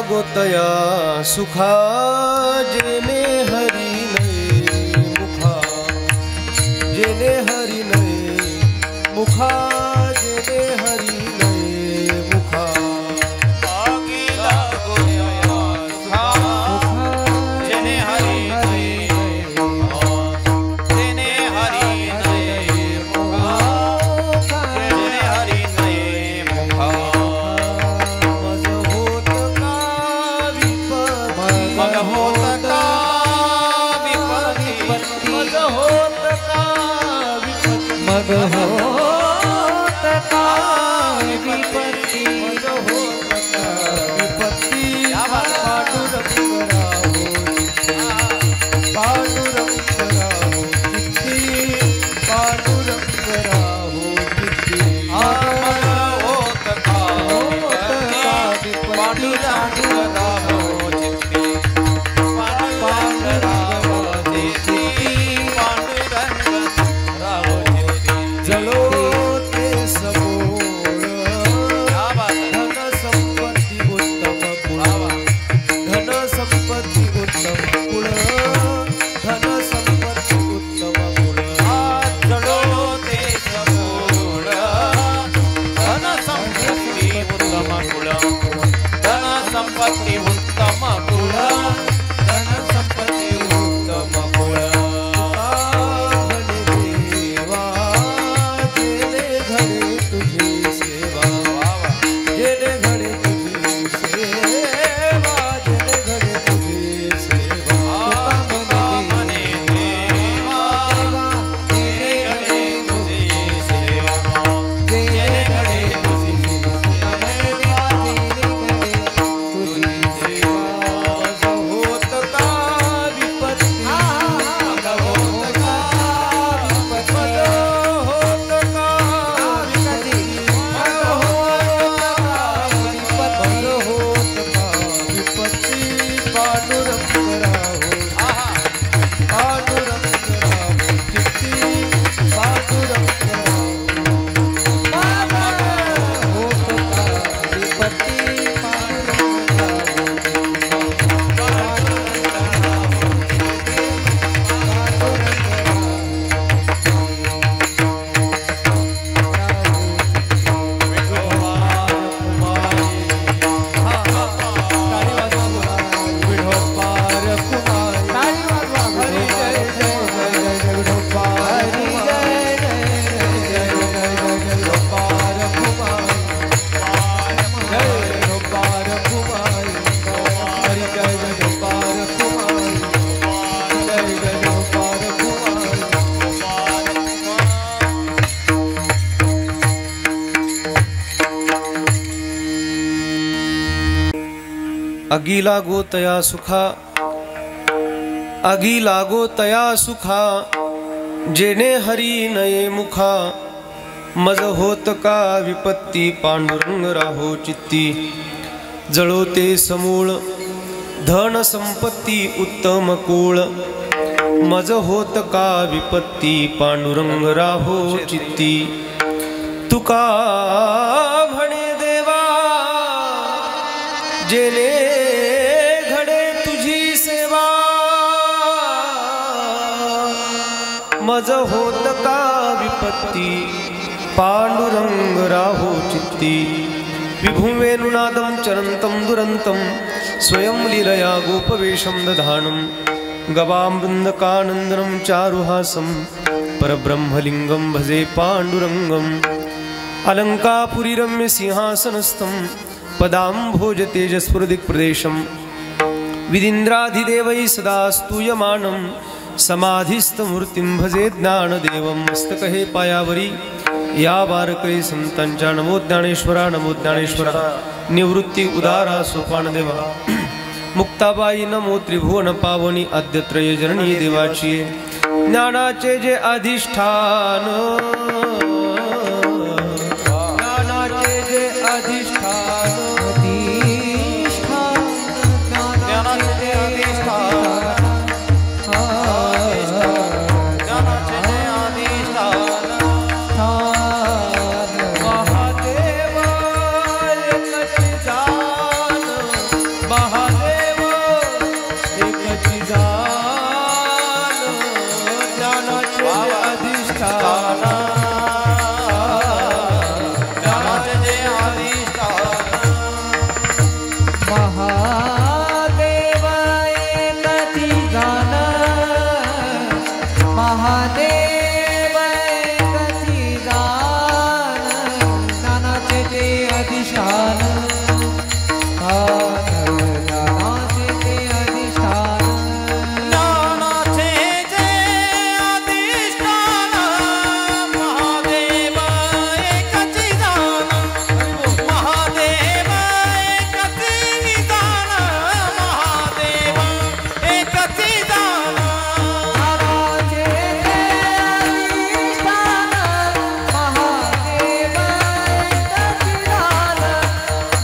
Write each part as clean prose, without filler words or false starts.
गोतया सुखा जेने हरी नये मुखा जेने हरी नये मुखा जेने हरी नये मुखा अगिला गोतया सुखा जेने हरी नये मुखा जेने हरी नये मुखा जेने हरी नये मुखा मग होत का विपत्ती मग होत का विपत्ती मग होत का विपत्ती मग होत का विपत्ती पांडुरंग राहो चित्ती पांडुरंग राहो चित्ती मग होत का विपत्ती पांडुरंग राहो चित्ती पांडुरंग राहो चित्ती पांडुरंग राहो चित्ती जलो ते समोर धन संपत्ती उत्तम कुळ धन संपत्ती उत्तम कुळ धन संपत्ती उत्तम कुळ जडो ते समूळ धन संपत्ती उत्तम कुळ धन संपत्ती उत्तम कुळ धन संपत्ती उत्तम कुळ देवा जेने घडे तुझी सेवा जेने घडे तुझी सेवा जेने घडे तुझी सेवा मने देवा जेने घडे तुझी सेवा जेने घडे तुझी सेवा तुझी सेवा होत का विपत्ती मग होत का होत का विपत्ती होत का विपत्ती पांडुरंग राहो पांडुरंग राहो चित्ती पांडुरंग राहो होत का विपत्ती पांडुरंग अगी लागो तया सुखा अगी लागो तया सुखा जेने हरी नये मुखा मज होत का विपत्ती पांडुरंग राहो चित्ती जळो ते समूळ धन संपत्ती उत्तम कुळ मज होत का विपत्ती पांडुरंग राहो चित्ती तुका म्हणे देवा जेने घडे तुझी सेवा मज होत का विपत्ती पांडुरंग राहो चित्ती विभुवेनुनादं चरन्तं दुरन्तं स्वयं लीलया गोपवेशं दधानं गवां वृन्दकानन्दनं चारुहासं परब्रह्मलिङ्गं भजे पाण्डुरङ्गम् अलङ्कापुरीरम्य सिंहासनस्थं पदाम्भोज तेजस्फुरदिक्प्रदेशं विदिन्द्राधिदेवैः सदा स्तूयमानं समाधिस्थमूर्तिं भजे ज्ञानदेवं मस्तकहे पायावरी या बारकरी संतांच्या नमो ज्ञानेश्वरा निवृत्ती उदारा सोपानदेवा मुक्ताबाई नमो त्रिभुवन पावनी आद्यत्रय जननी देवाची ज्ञानाचे जे अधिष्ठान ज्ञानाचे जे अधिष्ठान ज्ञानाचे जे अधिष्ठान ज्ञानाचे जे अधिष्ठान महादेवा एकच जान महादेव एकची जाण महादेव एकची जाण ज्ञानाचे ते अधिष्ठान ज्ञानाचे ते अधिष्ठान ज्ञानाचे जे अधिष्ठान महादेव एकची जाण महादेव एकची जाण महादेव एकची जाण ज्ञानाचे ते अधिष्ठान महादेव एकची जाण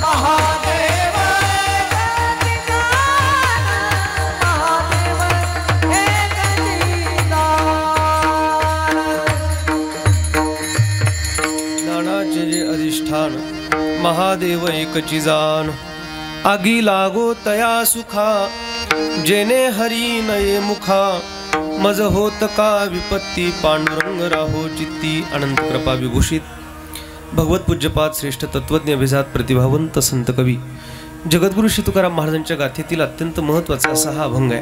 महादेव एकची जाण महादेव एकची जाण ज्ञानाचे जे अधिष्ठान महादेव एकची जाण आगी लागो तया सुखा जेने हरी नये मुखा मज होत का विपत्ती पांडुरंग राहो चित्ती अनंत कृपा विभूषित भगवत पूज्यपाद श्रेष्ठ तत्वज्ञ अभिजात प्रतिभावंत संत कवी जगद्गुरु श्री तुकाराम महाराजांच्या गाथेतील अत्यंत महत्त्वाचा असा हा अभंग आहे.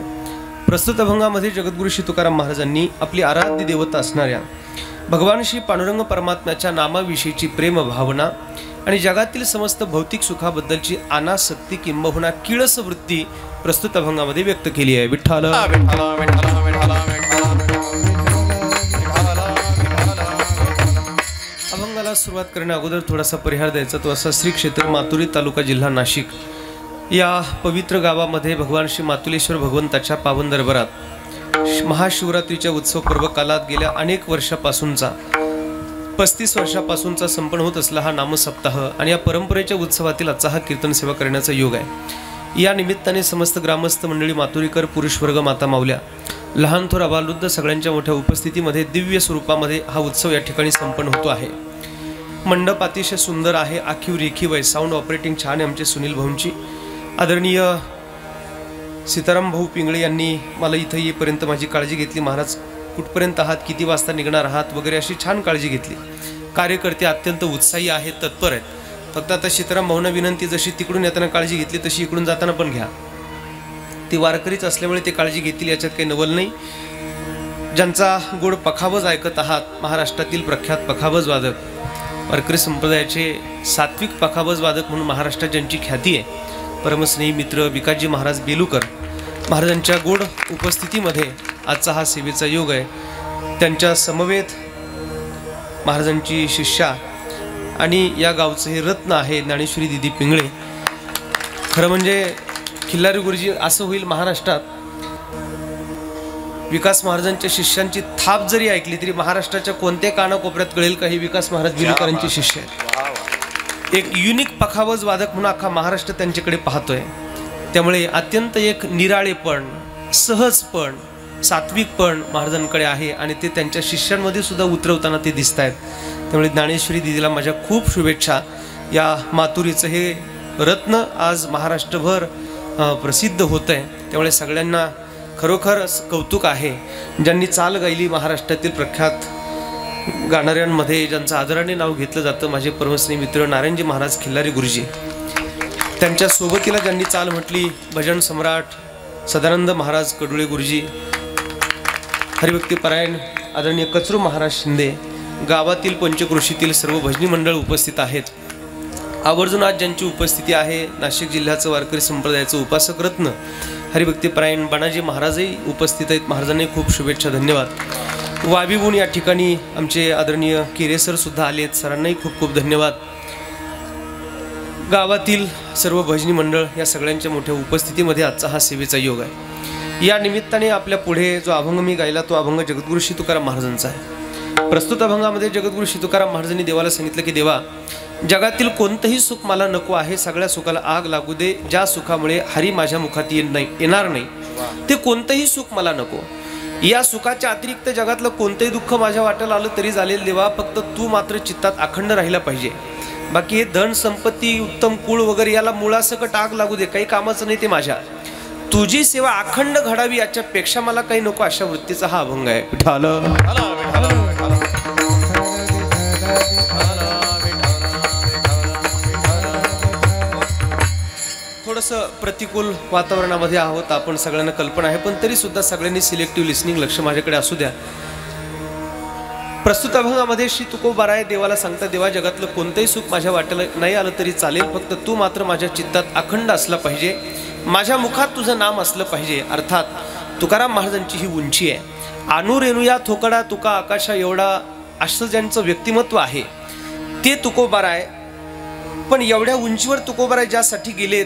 प्रस्तुत अभंगामध्ये जगद्गुरु श्री तुकाराम महाराजांनी आपली आराध्य देवता असणाऱ्या भगवान श्री पांडुरंग परमात्म्याच्या नामाविषयीची प्रेम भावना आणि जगातील समस्त भौतिक सुखाबद्दलची अनासक्ती किंबहुना किळस वृत्ती प्रस्तुत अभंगामध्ये व्यक्त केली आहे. विठ्ठल अभंगाला सुरुवात करण्या अगोदर थोडासा परिहार द्यायचा तो असा श्री क्षेत्र मातुरी तालुका जिल्हा नाशिक या पवित्र गावामध्ये भगवान श्री मातुलेश्वर भगवंताच्या पावन दरबारात महाशिवरात्रीच्या उत्सव पर्व कालात गेल्या अनेक वर्षापासूनचा 35 वर्षापासूनचा संपन्न होत असला हा नामसप्ताह आणि या परंपरेच्या उत्सवातील आजचा हा कीर्तन सेवा करण्याचा योग आहे. या निमित्ताने समस्त ग्रामस्थ मंडळी मातुरीकर पुरुष वर्ग माता माऊल्या लहान थोर अबालवृद्ध सगळ्यांच्या मोठ्या उपस्थितीमध्ये दिव्य स्वरूपामध्ये हा उत्सव या ठिकाणी संपन्न होतो आहे. मंडप अतिशय सुंदर आहे. आखीव रेखीव आहे. साऊंड ऑपरेटिंग छान आहे आमचे सुनील भाऊंची. आदरणीय सीताराम भाऊ पिंगळे यांनी मला इथं येईपर्यंत माझी काळजी घेतली. महाराज कुठपर्यंत आहात, किती वाजता निघणार आहात वगैरे अशी छान काळजी घेतली. कार्यकर्ते अत्यंत उत्साही आहेत, तत्पर आहेत. फक्त आता सीताराम भाऊंना विनंती, जशी तिकडून येताना काळजी घेतली तशी इकडून जाताना पण घ्या. ती वारकरीच असल्यामुळे ते काळजी घेतील याच्यात काही नवल नाही. ज्यांचा गोड पखावज ऐकत आहात, महाराष्ट्रातील प्रख्यात पखावज वादक वारकरी संप्रदायाचे सात्विक पखावज वादक म्हणून महाराष्ट्रात ज्यांची ख्याती आहे, परमस्नेही मित्र विकासजी महाराज बेलूकर महाराजांच्या गोड उपस्थितीमध्ये आजचा हा सेवेचा योग आहे. त्यांच्या समवेत महाराजांची शिष्या आणि या गावचं हे रत्न आहे ज्ञानेश्वरी दिदी पिंगळे. खरं म्हणजे खिल्लारी गुरुजी असं होईल, महाराष्ट्रात विकास महाराजांच्या शिष्यांची थाप जरी ऐकली तरी महाराष्ट्राच्या कोणत्या कानाकोपऱ्यात कळेल का हे विकास महाराज बेलूकरांचे शिष्य आहेत. एक युनिक पखावज वादक म्हणून अख्खा महाराष्ट्र त्यांच्याकडे पाहतोय. त्यामुळे अत्यंत एक निराळेपण, सहजपण, सात्विकपण महाराजांकडे आहे आणि ते त्यांच्या शिष्यांमध्ये सुद्धा उतरवताना ते दिसत आहेत. त्यामुळे ज्ञानेश्वरी दिदीला माझ्या खूप शुभेच्छा. या मातुरीचं हे रत्न आज महाराष्ट्रभर प्रसिद्ध होत आहे. त्यामुळे सगळ्यांना खरोखर कौतुक आहे. ज्यांनी चाल गायली महाराष्ट्रातील प्रख्यात गाणाऱ्यांमध्ये, ज्यांचं आदराने नाव घेतलं जातं, माझे परमस्नेही मित्र नारायणजी महाराज खिल्लारी गुरुजी. त्यांच्या सोबतीला ज्यांनी चाल म्हटली, भजन सम्राट सदानंद महाराज कडुळे गुरुजी, हरिभक्तीपरायण आदरणीय कचरू महाराज शिंदे, गावातील पंचक्रोशीतील सर्व भजनी मंडळ उपस्थित आहेत. आवर्जून आज ज्यांची उपस्थिती आहे, नाशिक जिल्ह्याचं वारकरी संप्रदायाचं उपासक रत्न हरिभक्तीपरायण बाणाजी महाराजही उपस्थित आहेत. महाराजांनी खूप शुभेच्छा, धन्यवाद. वाबीबून या ठिकाणी आमचे आदरणीय केरेसर सुद्धा आलेत, सरांनाही खूप खूप धन्यवाद. गावातील सर्व भजनी मंडळ या सगळ्यांच्या मोठ्या उपस्थितीमध्ये आजचा हा सेवेचा योग आहे. या निमित्ताने आपल्या पुढे जो अभंग मी गायला तो अभंग जगद्गुरु श्री तुकाराम महाराजांचा आहे. प्रस्तुत अभंगामध्ये जगद्गुरु श्री तुकाराम महाराजांनी देवाला सांगितलं की देवा, जगातील कोणतंही सुख मला नको आहे, सगळ्या सुखाला आग लागू दे. ज्या सुखामुळे हरी माझ्या मुखात येणार नाही ते कोणतंही सुख मला नको. या सुखाच्या अतिरिक्त जगातलं कोणतंही दुःख माझ्या वाट्याला आलं तरी चालेल देवा, फक्त तू मात्र चित्तात अखंड राहिला पाहिजे. बाकी हे धन संपत्ती उत्तम कुळ वगैरे याला मुळासकट आग लागू दे, काही कामाचं नाही ते. माझ्या तुझी सेवा अखंड घडावी याच्यापेक्षा मला काही नको, अशा वृत्तीचा हा अभंग आहे. थोडंसं प्रतिकूल वातावरणामध्ये आहोत, आपण सगळ्यांना कल्पना आहे, पण तरी सुद्धा सगळ्यांनी सिलेक्टिव्ह लिसनिंग लक्ष माझ्याकडे असू द्या. प्रस्तुत अभंगामध्ये श्री तुकोबाराय देवाला सांगता, देवा जगातलं कोणतंही सुख माझ्या वाट्याला नाही आलं तरी चालेल, फक्त तू मात्र माझ्या चित्तात अखंड असला पाहिजे, माझ्या मुखात तुझं नाम असलं पाहिजे. अर्थात तुकाराम महाराजांची ही उंची आहे. आणू रेणूया थोकडा तुका आकाशा एवढा, असं ज्यांचं व्यक्तिमत्व आहे ते तुकोबाराय. पण एवढ्या उंचीवर तुकोबाराय ज्यासाठी गेले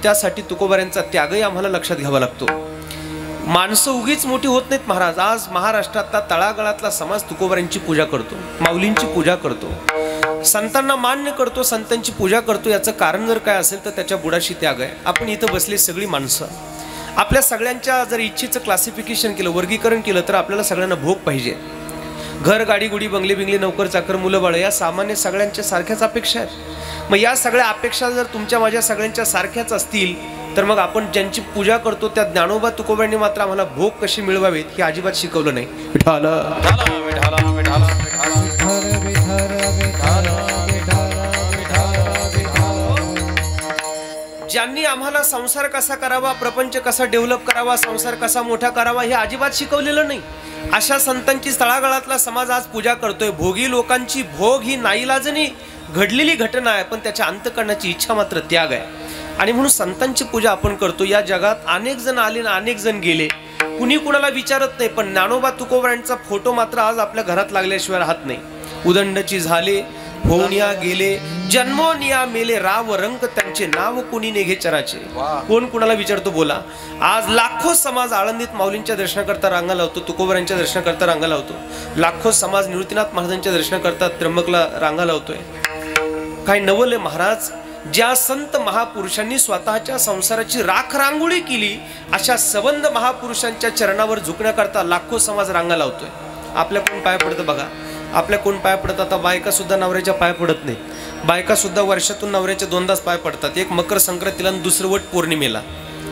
त्यासाठी तुकोबारायांचा त्यागही आम्हाला लक्षात घ्यावा लागतो. माणसं उगीच मोठी होत नाहीत महाराज. आज महाराष्ट्रातला तळागाळातला समाज तुकोबारायांची पूजा करतो, माऊलींची पूजा करतो, संतांना मान्य करतो, संतांची पूजा करतो. याचं कारण जर काय असेल तर त्याच्या बुडाशी त्याग आहे. आपण इथं बसले सगळी माणसं, आपल्या सगळ्यांच्या जर इच्छेचं क्लासिफिकेशन केलं, वर्गीकरण केलं तर आपल्याला सगळ्यांना भोग पाहिजे. घर, गाडी, गुडी, बंगले बिंगले, नोकर चाकर, मुलं बाळ या सामान्य सगळ्यांच्या सारख्याच अपेक्षा आहेत. मग या सगळ्या अपेक्षा जर तुमच्या माझ्या सगळ्यांच्या सारख्याच असतील तर मग आपण ज्यांची पूजा करतो त्या ज्ञानोबा तुकोबांनी मात्र आम्हाला भोग कसे मिळवावेत हे अजिबात शिकवलं नाही. विठाल ज्यांनी आम्हाला संसार कसा करावा, प्रपंच कसा डेव्हलप करावा, संसार कसा मोठा करावा हे अजिबात शिकवलेलं नाही, अशा संतांची तळागाळातला समाज आज पूजा करतोय. भोगी लोकांची भोग ही नाईलाजाने घडलेली घटना आहे, पण त्याच्या अंत करण्याची इच्छा मात्र त्याग आहे. आणि म्हणून संतांची पूजा आपण करतो. या जगात अनेक जण आले ना अनेक जण गेले, कुणी कुणाला विचारत नाही, पण ज्ञानोबा तुकोबारायांचा फोटो मात्र आज आपल्या घरात लागल्याशिवाय राहत नाही. उदंडची झाले होऊनिया गेले, जन्मोनिया मेले, राव रंग त्यांचे नाव कोणी नेघे चराचे. कोण कुणाला विचारतो बोला. आज लाखो समाज आळंदीत माऊलींच्या दर्शनाकरता रांगा लावतो, तुकोबारायांच्या दर्शनाकरता रांगा लावतो. लाखो समाज निवृत्तीनाथ महाराजांच्या दर्शनाकरता त्र्यंबकला रांगा लावतोय. काय नवल महाराज, ज्या संत महापुरुषांनी स्वतःच्या संसाराची राख रांगोळी केली अशा सबंध महापुरुषांच्या चरणावर झुकण्याकरता लाखो समाज रांगा लावतोय. आपल्या कोण पाय पडतं बघा, आपल्या कोण पाय पडत. आता बायका सुद्धा नवऱ्याच्या पाय पडत नाहीत. बायका सुद्धा वर्षातून नवऱ्याच्या 2दाच पाय पडतात, एक मकर संक्रांतीला आणि दुसरं वट पौर्णिमेला.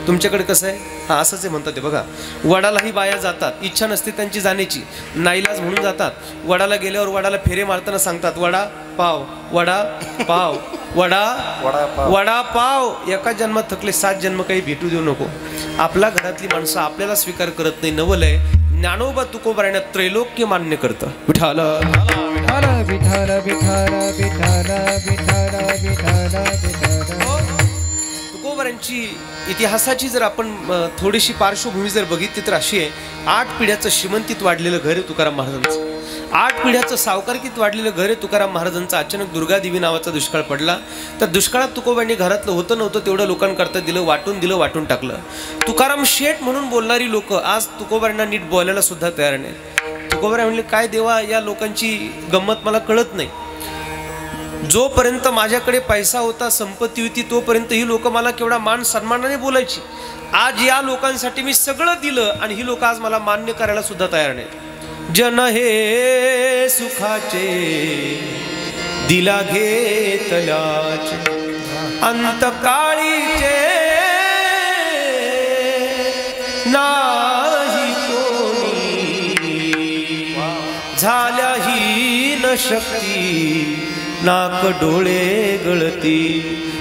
तुमच्याकडे कसं आहे? हा असंच आहे म्हणतात ते बघा. वडालाही बाया जातात, इच्छा नसते त्यांची जाण्याची, नाईलाज म्हणून जातात. वडाला गेल्यावर वडाला फेरे मारताना सांगतात वडा पाव, वडा पाव, वडा पाव. एका जन्मात थकले 7 जन्म काही भेटू देऊ नको. आपल्या घरातली माणसं आपल्याला स्वीकार करत नाही. नवल आहे ज्ञानोबा तुकोबारायांना त्रैलोक्य मान्य करतं. विठाल विठाल विठाल विठाल विठाल विठाल विठाल विठाल. तुकोबारायांची इतिहासाची जर आपण थोडीशी पार्श्वभूमी जर बघितली तर अशी आहे. 8 पिढ्याचं श्रीमंतीत वाढलेलं घर आहे तुकाराम महाराजांचं. 8 पिढ्याचं सावकारकीत वाढलेलं घर आहे तुकाराम महाराजांचं. अचानक दुर्गादेवी नावाचा दुष्काळ पडला. तर दुष्काळात तुकोबांनी घरातलं होतं नव्हतं तेवढं लोकांकरता दिलं, वाटून टाकलं. तुकाराम शेठ म्हणून बोलणारी लोक आज तुकोबांना नीट बोलायला सुद्धा तयार नाही. तुकोबाराय म्हणले काय देवा, या लोकांची गंमत मला कळत नाही. जोपर्यंत माझ्याकडे पैसा होता, संपत्ती होती, तोपर्यंत ही लोक मला केवढा मान सन्मानाने बोलायची. आज या लोकांसाठी मी सगळं दिलं आणि ही लोक आज मला मान्य करायला सुद्धा तयार नाहीत. जन हे सुखाचे दिला घेतल्याचे, अंतकाळीचे नाही कोणी, झाल्याही न शक्ती नाक डोळे गळती.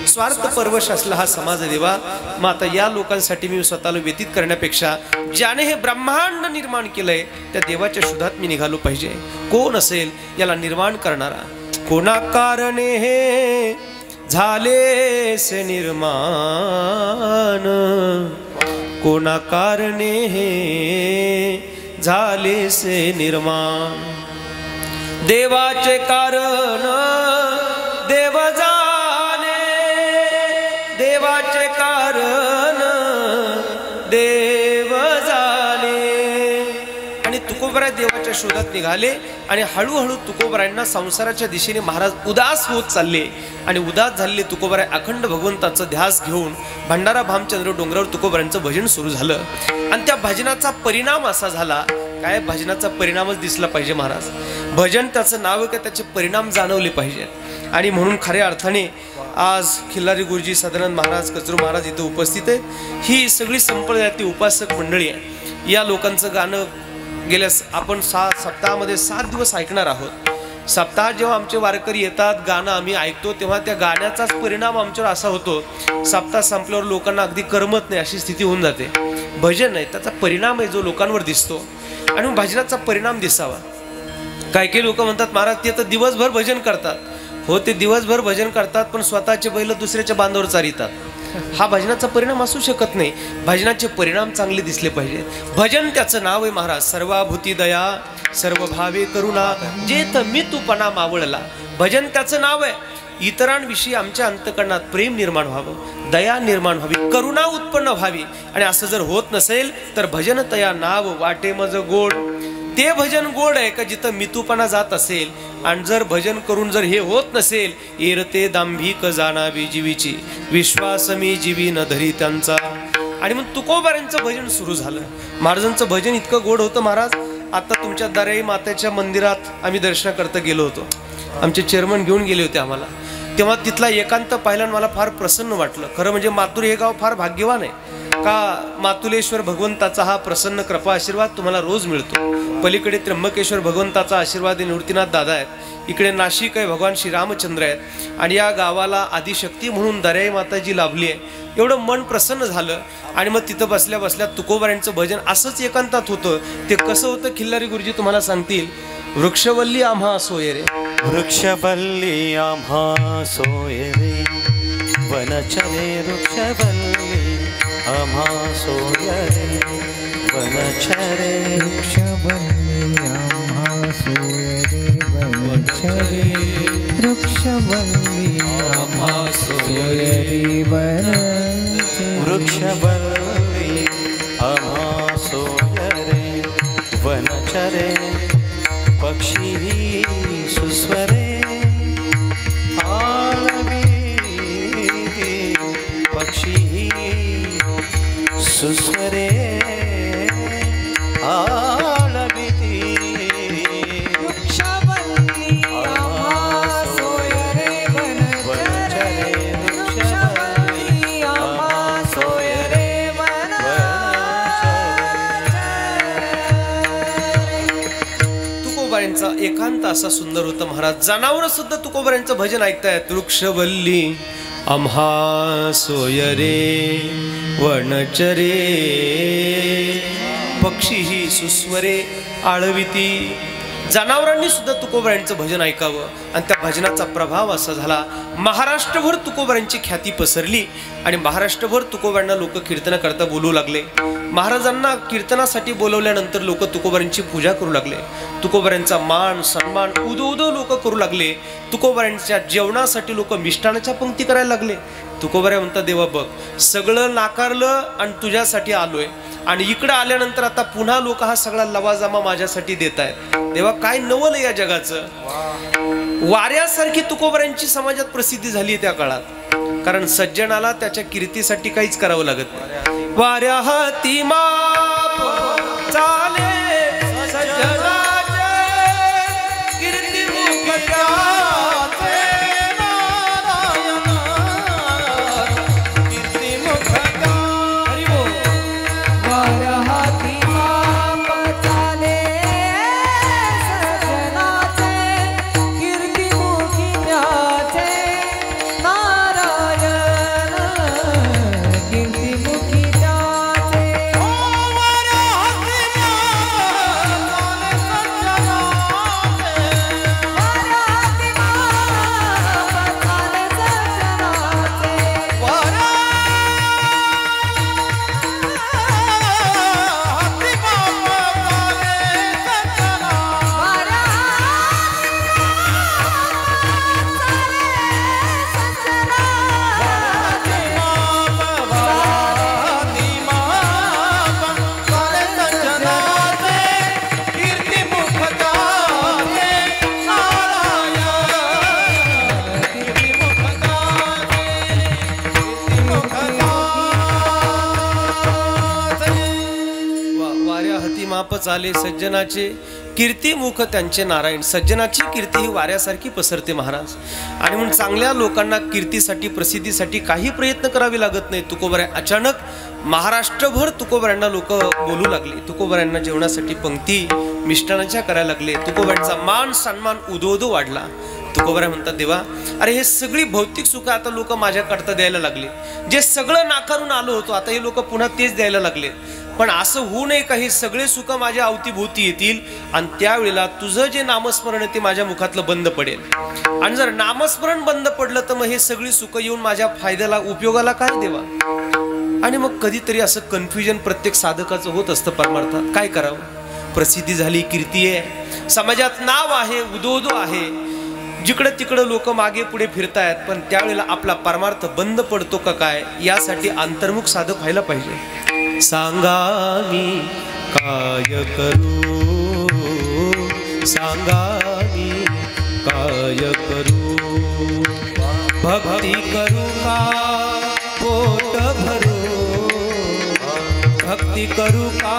स्वार्थ परवश असला हा समाज देवा. मग आता या लोकांसाठी मी स्वतःला व्यतीत करण्यापेक्षा ज्याने हे ब्रह्मांड निर्माण केलंय त्या देवाच्या शोधात मी निघालो पाहिजे. कोण असेल याला निर्माण करणारा? कोणा कारणे हे झाले से निर्माण, कोणा कारणे हे झाले से निर्माण. देवाचे कारण देव जाणे, देवाचे कारण देव जाणे. आणि तुकोबाराय देवाच्या शोधात निघाले आणि हळूहळू तुकोबारायांना संसाराच्या दिशेने महाराज उदास होत चालले. आणि उदास झालेले तुकोबाराय अखंड भगवंताचा ध्यास घेऊन भंडारा भामचंद्र डोंगरावर तुकोबारायांचं भजन सुरू झालं. आणि त्या भजनाचा परिणाम असा झाला, काय भजनाचा परिणामच दिसला पाहिजे महाराज. भजन त्याचं नाव का त्याचे परिणाम जाणवले पाहिजे. आणि म्हणून खऱ्या अर्थाने आज खिल्लारी गुरुजी, सदानंद महाराज, कचरू महाराज इथे उपस्थित आहेत. ही सगळी संप्रदायातली उपासक मंडळी आहे. या लोकांचं गाणं गेल्या आपण 7 सप्ताहामध्ये 7 दिवस ऐकणार आहोत. सप्ताह जेव्हा आमचे वारकरी येतात, गाणं आम्ही ऐकतो, तेव्हा त्या गाण्याचाच परिणाम आमच्यावर असा होतो, सप्ताह संपल्यावर लोकांना अगदी करमत नाही अशी स्थिती होऊन जाते. भजन आहे त्याचा परिणाम आहे जो लोकांवर दिसतो, आणि मग भजनाचा परिणाम दिसावा. काही लोक म्हणतात महाराज ते तर दिवसभर भजन करतात. हो, ते दिवसभर भजन करतात, पण स्वतःचे बैल दुसऱ्याच्या बांधावर चारितात. हा भजनाचा परिणाम असू शकत नाही. भजनाचे परिणाम चांगले दिसले पाहिजे. भजन त्याचं नाव आहे महाराज, सर्वाभूती दया सर्व भावे करुणा जेथ मी तूपणा मावळला. भजन त्याचं नाव आहे. इतरांविषयी आमच्या अंतकरणात प्रेम निर्माण व्हावं, दया निर्माण व्हावी, करुणा उत्पन्न व्हावी. आणि असं जर होत नसेल तर भजन तया नाव वाटे मज गोड. ते भजन गोड आहे का जिथं मितूपणा जात असेल. आणि जर भजन करून जर हे होत नसेल, एरते दांभिक जाणावी जीवीची विश्वास मी जीवी न धरी त्यांचा. आणि मग तुकोबारांचं भजन सुरू झालं. महाराजांचं भजन इतकं गोड होतं. महाराज आता तुमच्या दर्याई मातेच्या मंदिरात आम्ही दर्शनाकरता गेलो होतो. आमचे चेअरमन घेऊन गेले होते आम्हाला. तेव्हा तिथला एकांत पाहिल्यानं मला फार प्रसन्न वाटलं. खरं म्हणजे मातुरी हे गाव फार भाग्यवान आहे का मातुलेश्वर भगवंताचा हा प्रसन्न कृपा आशीर्वाद तुम्हाला रोज मिळतो. पलीकडे त्र्यंबकेश्वर भगवंताचा आशीर्वाद निवृत्तीनाथ दादा आहेत, इकडे नाशिक आहे, भगवान श्रीरामचंद्र आहेत. आणि या गावाला आदिशक्ती म्हणून दर्याई माताजी लाभली आहे. एवढं मन प्रसन्न झालं. आणि मग तिथं बसल्या बसल्या तुकोबारांचं भजन असंच एकांतात होतं. ते कसं होतं खिल्लारी गुरुजी तुम्हाला सांगतील. वृक्षवल्ली आम्हा सोय रे, वृक्षवल्ली आम्हा सोय रे, वनचरे वृक्षवल्ली आम्हा सोय रे, वनचरे वृक्षवल्ली आम्हा सोय रे, वनचरे वृक्षवल्ली आम्हा सोय रे, वनचरे वृक्षवल्ली आम्हा सोय रे, वनचरे पक्षी सुस्वरे आलवी, पक्षी सुस्वरे आलवी. वृक्षवल्ली आम्हा सोय रे, वनचरे वृक्षवल्ली आम्हा सोय रे, तुकोबारांचा एकांत असा सुंदर होता महाराज. जनावर सुद्धा तुकोबारांचं भजन ऐकतायत. वृक्षवल्ली आम्हा सोय रे, वनचरे पक्षी ही सुस्वरे आळविती. जनावरांनी सुद्धा तुकोबारांचं भजन ऐकावं. आणि त्या भजनाचा प्रभाव असा झाला, महाराष्ट्रभर तुकोबारांची ख्याती पसरली. आणि महाराष्ट्रभर तुकोबारांना लोक कीर्तन करता बोलू लागले. महाराजांना कीर्तनासाठी बोलवल्यानंतर लोक तुकोबारांची पूजा करू लागले. तुकोबारांचा मान सन्मान उदो लोक करू लागले. तुकोबारांच्या जेवणासाठी लोक मिष्टानाच्या पंक्ती करायला लागले. तुकोबारा म्हणतात देवा बघ, सगळं नाकारलं आणि तुझ्यासाठी आलोय, आणि इकडं आल्यानंतर आता पुन्हा लोक हा सगळा लवाजमा माझ्यासाठी देत आहेत. देवा काय नवल या जगाचं. वाऱ्यासारखी तुकोबारांची समाजात प्रसिद्धी झाली त्या काळात. कारण सज्जनाला त्याच्या कीर्तीसाठी काहीच करावं लागत नाही. वाऱ्या हाती माप चाले सज्जनाचे, कीर्ती मुखत्याचे नारायण, कीर्ती मुखत्या. हरी बोल. वाऱ्या हाती माप चाले सज्जनाचे, कीर्तिमुखी त्याचे नारायण, कीर्तिमुखी त्याचे. माप चाले सज्जनाचे, कीर्तिमुख त्यांचे नारायण. सज्जनाची कीर्ती ही वाऱ्यासारखी पसरते महाराज. आणि म्हणून चांगल्या लोकांना कीर्तीसाठी प्रसिद्धीसाठी काही प्रयत्न करावे लागत नाही. तुकोबराय अचानक महाराष्ट्रभर तुकोबरायांना लोक बोलू लागले. तुकोबरायांना जेवणासाठी पंक्ती मिष्टानाच्या करायला लागले. तुकोबरायांचा मान सन्मान उदोदो वाढला. तुकोबराय म्हणतात, देवा अरे हे सगळी भौतिक सुख आता लोक माझ्याकडता द्यायला लागले. जे सगळं नाकारून आलो होतो आता हे लोक पुन्हा तेच द्यायला लागले. पण असं होऊ नये का हे सगळे सुख माझ्या अवतीभोवती येतील आणि त्यावेळेला तुझं जे नामस्मरण आहे ते माझ्या मुखातलं बंद पडेल. आणि जर नामस्मरण बंद पडलं तर मग हे सगळी सुख येऊन माझ्या फायद्याला उपयोगाला काय देवा. आणि मग कधीतरी असं कन्फ्युजन प्रत्येक साधकाचं होत असतं परमार्थात. काय करावं? प्रसिद्धी झाली, कीर्ती आहे, समाजात नाव आहे, उदोदो आहे, जिकडं तिकडं लोक मागे पुढे फिरतायत. पण त्यावेळेला आपला परमार्थ बंद पडतो का काय यासाठी अंतर्मुख साधक व्हायला पाहिजे. सांगा मी काय करू, सांगा मी काय करू, भक्ती करू का पोट भरू, भक्ती करू का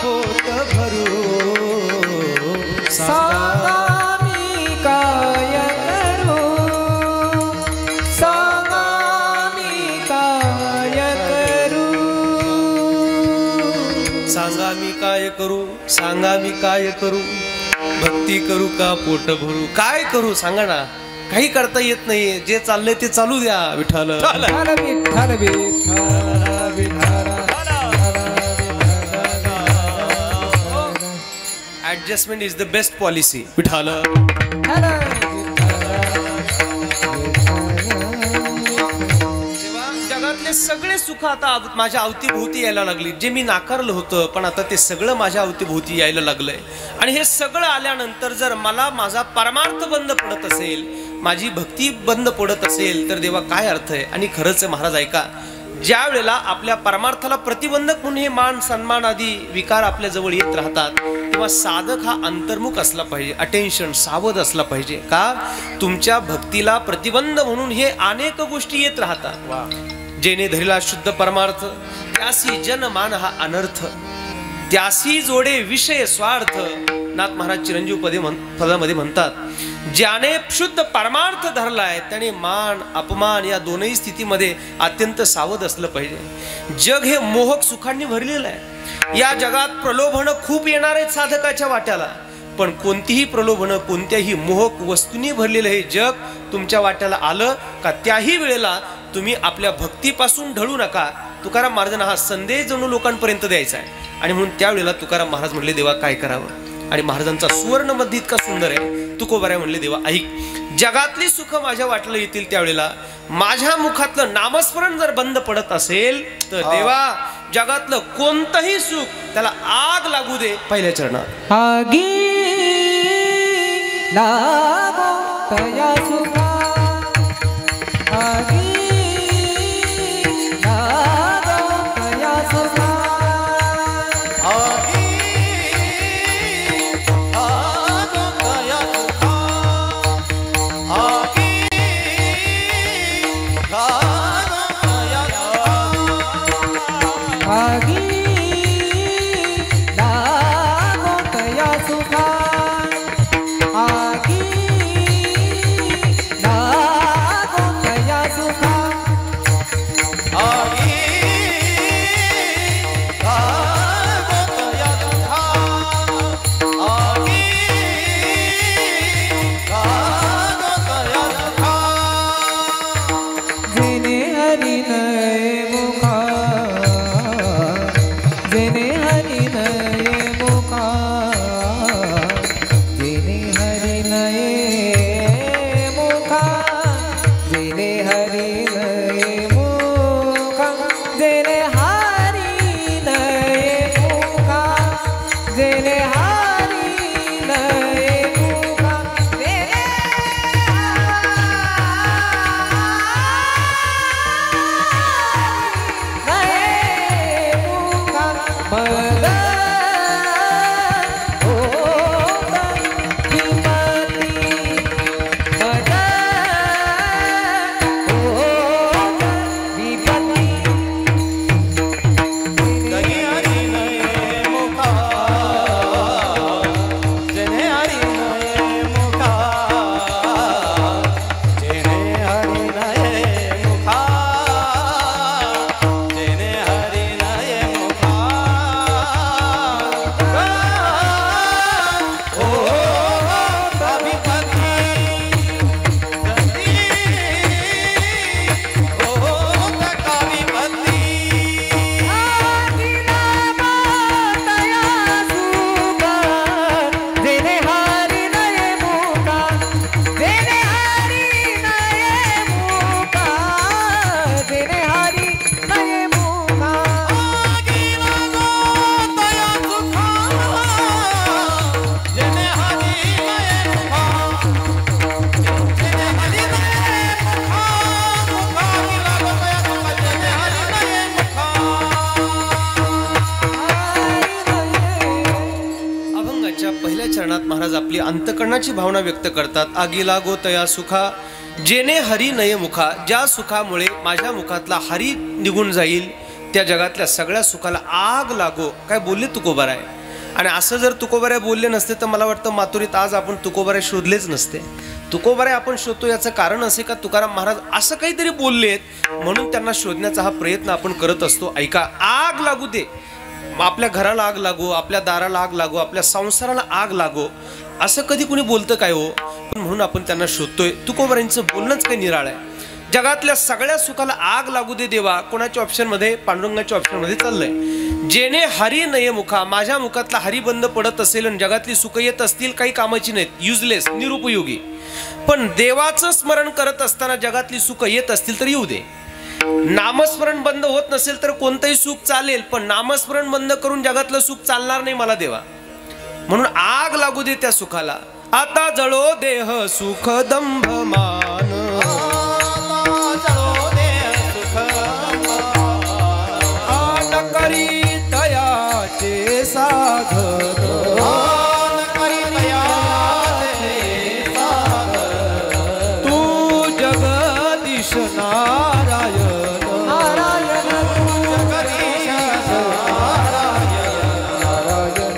पोट भरू. सांगा मी काय करू, सांगा मी काय करू, सांगा मी काय करू, सांगा मी काय करू, भक्ती करू का पोट भरू. काय करू सांगा ना. काही करता येत नाही. जे चाललंय ते चालू द्या. Vitthal Vitthal Vitthal Vitthal Vitthal. Adjustment is the best policy. Vitthal जगातले सगळे सुख आता माझ्या अवतीभोवती यायला लागली. जे मी नाकारलं होतं पण आता ते सगळं माझ्या अवतीभोवती यायला लागलंय. आणि हे सगळं आल्यानंतर जर मला माझा परमार्थ बंद पडत असेल, माझी भक्ती बंद पडत असेल तर देवा काय अर्थ आहे. आणि खरंच आहे महाराज ऐका, ज्या वेळेला आपल्या परमार्थाला प्रतिबंधक म्हणून हे मान सन्मान आदी विकार आपल्या जवळ येत राहतात तेव्हा साधक हा अंतर्मुख असला पाहिजे. अटेन्शन, सावध असला पाहिजे. का? तुमच्या भक्तीला प्रतिबंध म्हणून हे अनेक गोष्टी येत राहतात. जेने धरिला शुद्ध परमार्थ त्यासी जनमान हा अनर्थ, त्यासी जोडे विषय स्वार्थ. नाथ महाराज चिरंजीव पदामध्ये म्हणतात, ज्याने शुद्ध परमार्थ धरलाय त्याने मान अपमान या दोनही स्थितीमध्ये अत्यंत सावध असलं पाहिजे. जग हे मोहक सुखांनी भरलेलं आहे. या जगात प्रलोभन खूप येणार आहेत साधकाच्या वाट्याला. पण कोणतीही प्रलोभन कोणत्याही मोहक वस्तूंनी भरलेलं हे जग तुमच्या वाट्याला आलं का त्याही वेळेला तुम्ही आपल्या भक्तीपासून ढळू नका. तुकाराम महाराजांना हा संदेश जणू लोकांपर्यंत द्यायचा आहे. आणि म्हणून त्यावेळेला तुकाराम महाराज म्हणले, देवा काय करावं. आणि महाराजांचा सुवर्ण मध्य इतका सुंदर आहे. तुकोबराय म्हणले, देवा ऐक, जगातली सुख माझ्या वाटला येतील त्यावेळेला माझ्या मुखातलं नामस्मरण जर बंद पडत असेल तर देवा जगातलं कोणतंही सुख त्याला आग लागू दे पहिल्या चरणात. आगी लागो तया सुखा, आगी लागो तया सुखा, महाराज आपली अंतकरणाची भावना व्यक्त करतात. आगी लागो तया सुखा जेने हरी नये मुखा, ज्या सुखामुळे माझ्या मुखातला हरी निघून जाईल त्या जगातल्या सगळ्या सुखाला आग लागो. काय बोलले तुकोबाराय. आणि असं जर तुकोबाराय बोलले नसते तर मला वाटतं मातुरीत आज आपण तुकोबाराय शोधलेच नसते. तुकोबाराय आपण शोधतो याचं कारण असे का तुकाराम महाराज असं काहीतरी बोललेत म्हणून त्यांना शोधण्याचा हा प्रयत्न आपण करत असतो. ऐका, आग लागू दे, आपल्या घराला आग लागो, आपल्या दाराला आग लागो, आपल्या संसाराला आग लागो, असं कधी कुणी बोलतं काय हो. पण म्हणून आपण त्यांना शोधतोय. तुकोबारायांचं बोलणंच काही निराळ आहे. जगातल्या सगळ्या सुखाला आग लागू दे देवा. कोणाच्या ऑप्शन मध्ये, पांडुरंगाच्या ऑप्शन मध्ये चाललंय. जेने हरी नये मुखा, माझ्या मुखातला हरी बंद पडत असेल आणि जगातली सुख येत असतील काही कामाची नाहीत, युजलेस, निरुपयोगी, पण देवाचं स्मरण करत असताना जगातली सुख येत असतील तर येऊ दे. नामस्मरण बंद होत नसेल तर कोणतंही सुख चालेल, पण नामस्मरण बंद करून जगातलं सुख चालणार नाही मला देवा. म्हणून आग लागू दे त्या सुखाला. आता जळो देह सुख दंभ मान, करी तयाचे साधन, तू जगदीश नारायण,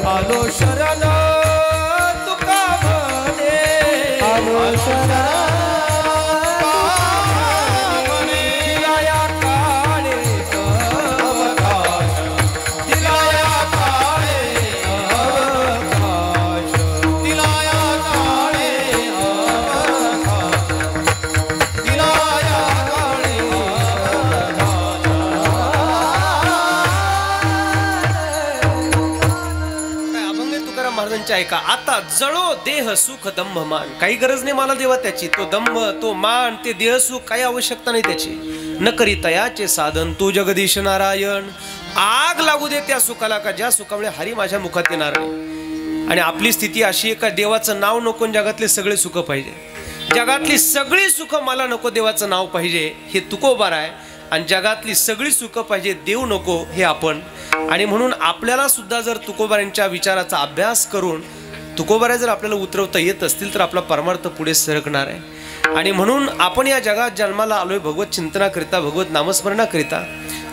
आलो शरण तुका म्हणे, आलो शरण ऐका. आता जळो देह सुख दंभ मान, काही गरज नाही मला देवा त्याची. तो दंभ, तो मान, ते देह सुख काही आवश्यकता नाही त्याची. न करी तयाचे साधन, तू जगदीश नारायण. आग लागू दे त्या सुखाला का ज्या सुखामुळे हरी माझ्या मुखात येणार नाही. आणि आपली स्थिती अशी आहे का देवाचं नाव नको, जगातले सगळे सुख पाहिजे. जगातली सगळी सुख मला नको, देवाचं नाव पाहिजे, हे तुकोबाराय. आणि जगातली सगळी सुख पाहिजे, देव नको, हे आपण. आणि म्हणून आपल्याला सुद्धा जर तुकोबारांच्या विचाराचा अभ्यास करून तुकोबाराय जर आपल्याला उतरवता येत असतील तर आपला परमार्थ पुढे सरकणार आहे. आणि म्हणून आपण या जगात जन्माला आलोय भगवत चिंतनाकरिता, भगवत नामस्मरणाकरिता.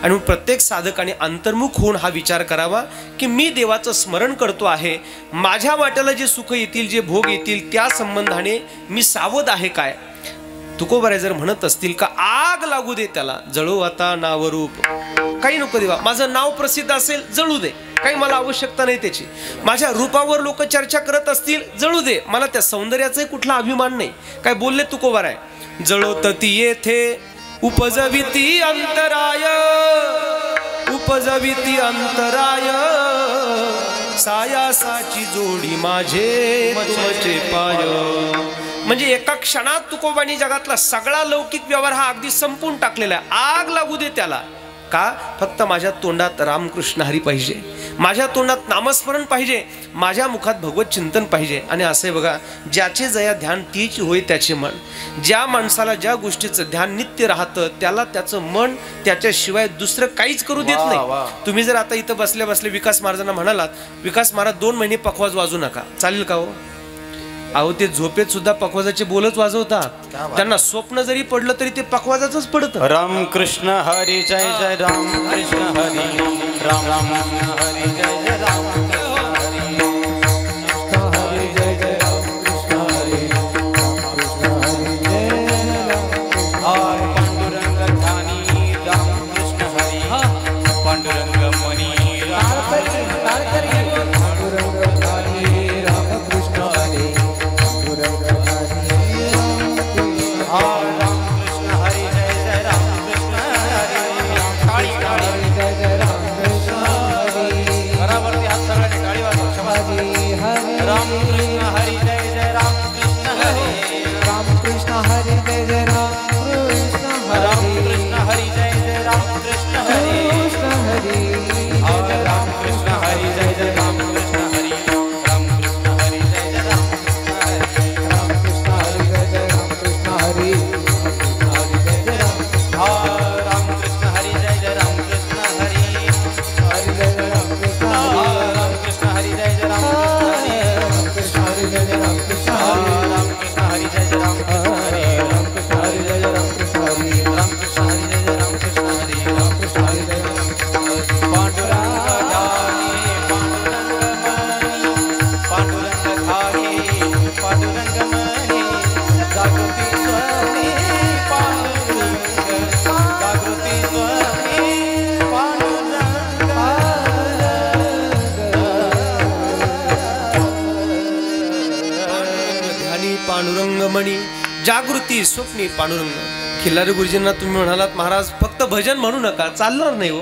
आणि प्रत्येक साधकाने अंतर्मुख होऊन हा विचार करावा की मी देवाचं स्मरण करतो आहे, माझ्या वाट्याला जे सुख येतील, जे भोग येतील, त्या संबंधाने मी सावध आहे काय. तुकोबाराय जर म्हणत असतील का आग लागू दे त्याला, जळो आता नावरूप, काही नको देवा. माझं नाव प्रसिद्ध असेल, जळू दे, काही मला आवश्यकता नाही त्याची. माझ्या रूपावर लोक चर्चा करत असतील, जळू दे, मला त्या सौंदर्याचाही कुठला अभिमान नाही. काय बोलले तुकोबाराय. जळो तती येथे उपजविती अंतराय, उपजविती अंतराय, सायासाची जोडी माझे तुमचे पाय. म्हणजे एका क्षणात तुकोबांनी जगातला सगळा लौकिक व्यवहार हा अगदी संपून टाकलेला आहे. आग लागू दे त्याला का. फक्त माझ्या तोंडात रामकृष्ण हरी पाहिजे, माझ्या तोंडात नामस्मरण पाहिजे, माझ्या मुखात भगवत चिंतन पाहिजे. आणि असे बघा, ज्याचे जया ध्यान तीच होय त्याचे मन. ज्या माणसाला ज्या गोष्टीचं ध्यान नित्य राहतं त्याला त्याचं मन त्याच्याशिवाय दुसरं काहीच करू देत नाही. तुम्ही जर आता इथं बसल्या बसल्या विकास महाराजांना म्हणालात, विकास महाराज 2 महिने पखवाज वाजू नका, चालेल का हो. अहो ते झोपेत सुद्धा पखवाजाचे बोलच वाजवतात. त्यांना स्वप्न जरी पडलं तरी ते पखवाजाचंच पडतं. राम कृष्ण हरी जय जय राम कृष्ण हरी, राम राम हरी जय जय राम हरी जय जय राम कृष्ण हरी, कृष्ण हरी जय राम. पांडुरंग ध्यानी राम कृष्ण हरी, पांडुरंग मनी हरी ब्रह्मणी जागृती स्वप्नी पांडुरंग. खिल्लारी गुरुजींना तुम्ही म्हणालात महाराज फक्त भजन म्हणू नका, चालणार नाही हो.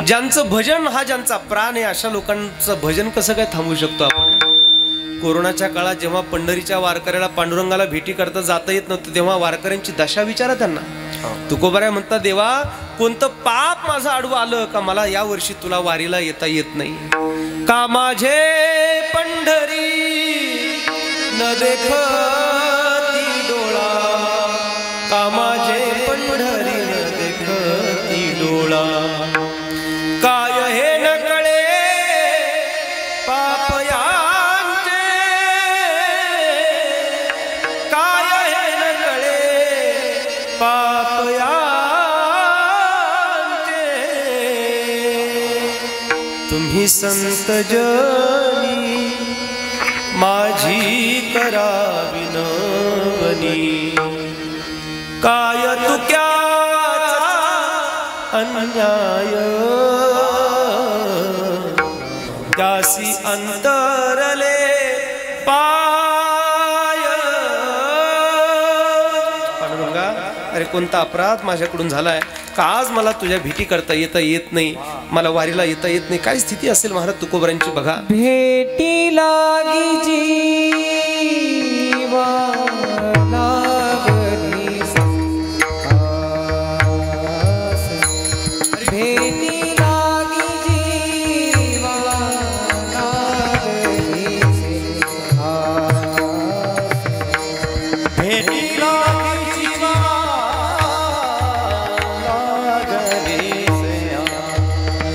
ज्यांचं भजन हा ज्यांचा प्राण आहे अशा लोकांचं भजन कसं काय थांबवू शकतो आपण. कोरोनाच्या काळात जेव्हा पंढरीच्या वारकऱ्याला पांडुरंगाला भेटी करता जाता येत नव्हतं तेव्हा वारकऱ्यांची दशा विचारा त्यांना. तुकोबाराय म्हणतात देवा कोणतं पाप माझं आडवं आलं का मला या वर्षी तुला वारीला येता येत नाही. का माझे पंढरी न देखती डोळा, का माझे पंढरी न देखती डोळा. काय हे न कळे पाप यांचे, काय हे न कळे पाप यांचे. तुम्ही संत जनी माझी करा विनवनी. काय तुक्याचा अन्याय त्यासी अंतरले पाय. पांडुरंगा अरे कोणता अपराध माझ्याकडून झालाय का आज मला तुझ्या भेटी करता येत नाही, मला वारीला येता येत नाही. काय स्थिती असेल महाराज तुकोबरांची बघा. भेटी लागी जीवा लागली आस. भेटी लागी जीवा लागली आस. भेटी लागी जीवा लागली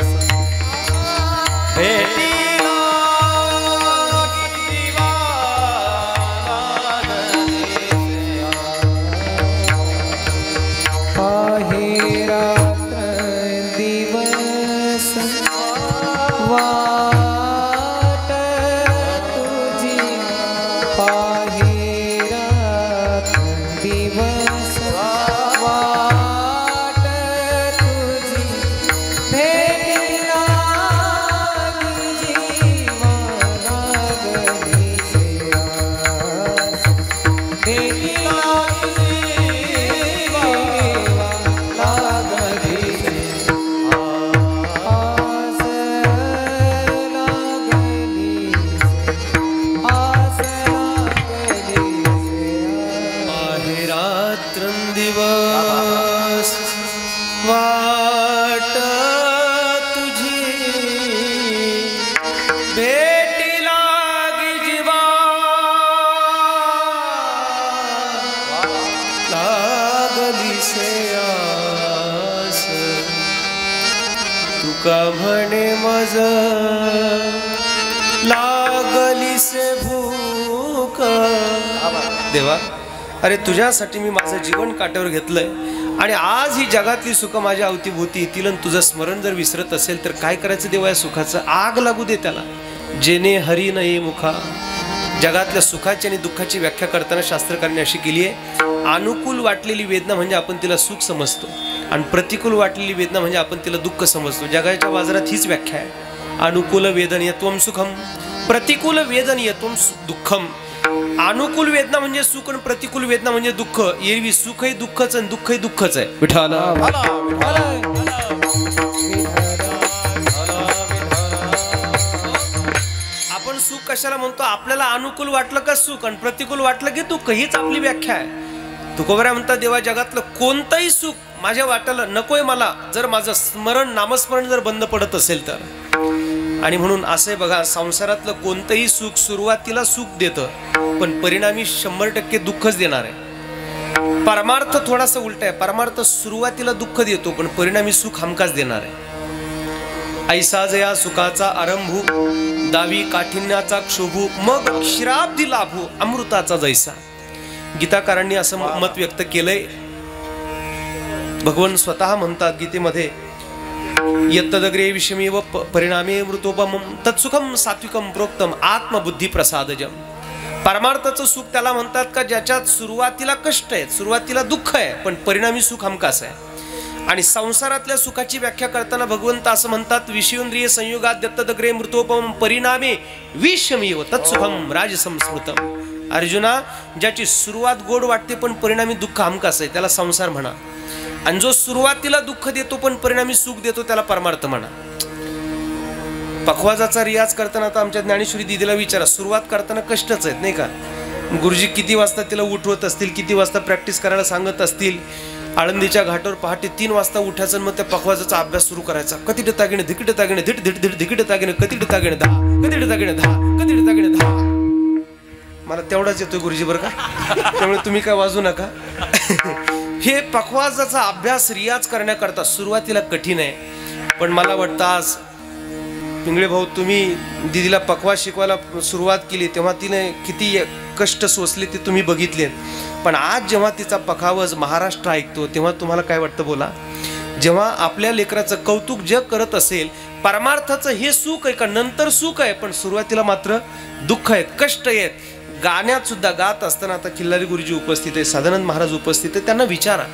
आस. भेटी तुका म्हणे मज लागली से भूक. देवा अरे तुझ्यासाठी मी माझं जीवन काट्यावर घेतलंय आणि आज ही जगातली सुख माझ्या अवतीभोवती येतील आणि तुझं स्मरण जर विसरत असेल तर काय करायचं देवा या सुखाचं. आग लागू दे त्याला. जेने हरी नये मुखा. जगातल्या सुखाची आणि दुःखाची व्याख्या करताना शास्त्रकारांनी अशी केली आहे, अनुकूल वाटलेली वेदना म्हणजे आपण तिला सुख समजतो आणि प्रतिकूल वाटलेली वेदना म्हणजे आपण तिला दुःख समजतो. जगाच्या बाजारात हीच व्याख्या आहे. अनुकूल वेदनीयत्वम सुखम, प्रतिकूल वेदनीयत्वम दुःखम. अनुकूल वेदना म्हणजे सुख आणि प्रतिकूल वेदना म्हणजे दुःख. एरवी सुखही दुःखच आणि दुःखही दुःखच आहे. विठाला आपण सुख कशाला म्हणतो. आपल्याला अनुकूल वाटलं का सुख आणि प्रतिकूल वाटलं की दुःख. हीच आपली व्याख्या आहे. तुकोबरा म्हणतात देवा जगातलं कोणतंही सुख माझ्या वाट्याला नकोय मला जर माझं स्मरण नामस्मरण जर बंद पडत असेल तर. आणि म्हणून असे बघा संसारातलं कोणतंही सुख सुरुवातीला सुख देतं पण परिणामी 100% दुःखच देणार आहे. परमार्थ थोडासा उलटा आहे. परमार्थ सुरुवातीला दुःख देतो पण परिणामी सुख हमखास देणार आहे. ऐसा जया सुखाचा आरंभू दावी काठिण्याचा क्षोभू मग क्षीराब्दी लाभू अमृताचा जैसा. गीताकारांनी असं मत व्यक्त केलंय. भगवान स्वतः म्हणतात गीतेमध्ये यत्तदग्रे विषमेव परिणामे मृतोपम तत्सुखम सात्विकम प्रोक्तम आत्मबुद्धी प्रसादजम. परमार्थाचं सुख त्याला म्हणतात का ज्याच्यात सुरुवातीला कष्ट आहे, सुरुवातीला दुःख आहे पण परिणामी सुख हमखास आहे. आणि संसारातल्या सुखाची व्याख्या करताना भगवंत असं म्हणतात विषयेंद्रिय संयोगात यत्तदग्रे मृतोपम परिणामे विषमेव तत्सुखम राजसंस्मृतम. अर्जुना, ज्याची सुरुवात गोड वाटते पण परिणामी दुःख हमखास आहे त्याला संसार म्हणा, आणि जो सुरुवातीला दुःख देतो पण परिणामी सुख देतो त्याला परमार्थ म्हणा. पखवाजाचा रियाज करताना आता आमच्या ज्ञानेश्वरी दिदीला विचारा, सुरुवात करताना कष्टच आहेत नाही का. गुरुजी किती वाजता तिला उठवत असतील, किती वाजता प्रॅक्टिस करायला सांगत असतील. आळंदीच्या घाटावर पहाटे 3 वाजता उठायचं, मग त्या पखवाजाचा अभ्यास सुरू करायचा. कतिड तागिणे धिकिड तागिणे धिट धिट धिट धिकिड तागिणे कतिड तागिणे 10, कतिड तागिणे 10, कतिड तागिणे 10. मला तेवढाच येतोय गुरुजी बरं का, त्यामुळे तुम्ही काय वाजू नका. हे पखवाजाचा अभ्यास रियाज करण्याकरता सुरुवातीला कठीण आहे, पण मला वाटतं आज पिंगळे भाऊ तुम्ही दीदीला पखवाज शिकवायला सुरुवात केली तेव्हा तिने किती कष्ट सोसले ते तुम्ही बघितले. पण आज जेव्हा तिचा पखावज महाराष्ट्र ऐकतो तेव्हा तुम्हाला काय वाटतं बोला. जेव्हा आपल्या लेकराचं कौतुक जग करत असेल, परमार्थाचं हे सुख आहे का नंतर सुख आहे, पण सुरुवातीला मात्र दुःख आहेत, कष्ट आहेत. गाण्यात सुद्धा गात असताना आता खिल्लारी गुरुजी उपस्थित आहे, सदानंद महाराज उपस्थित आहे, त्यांना विचारा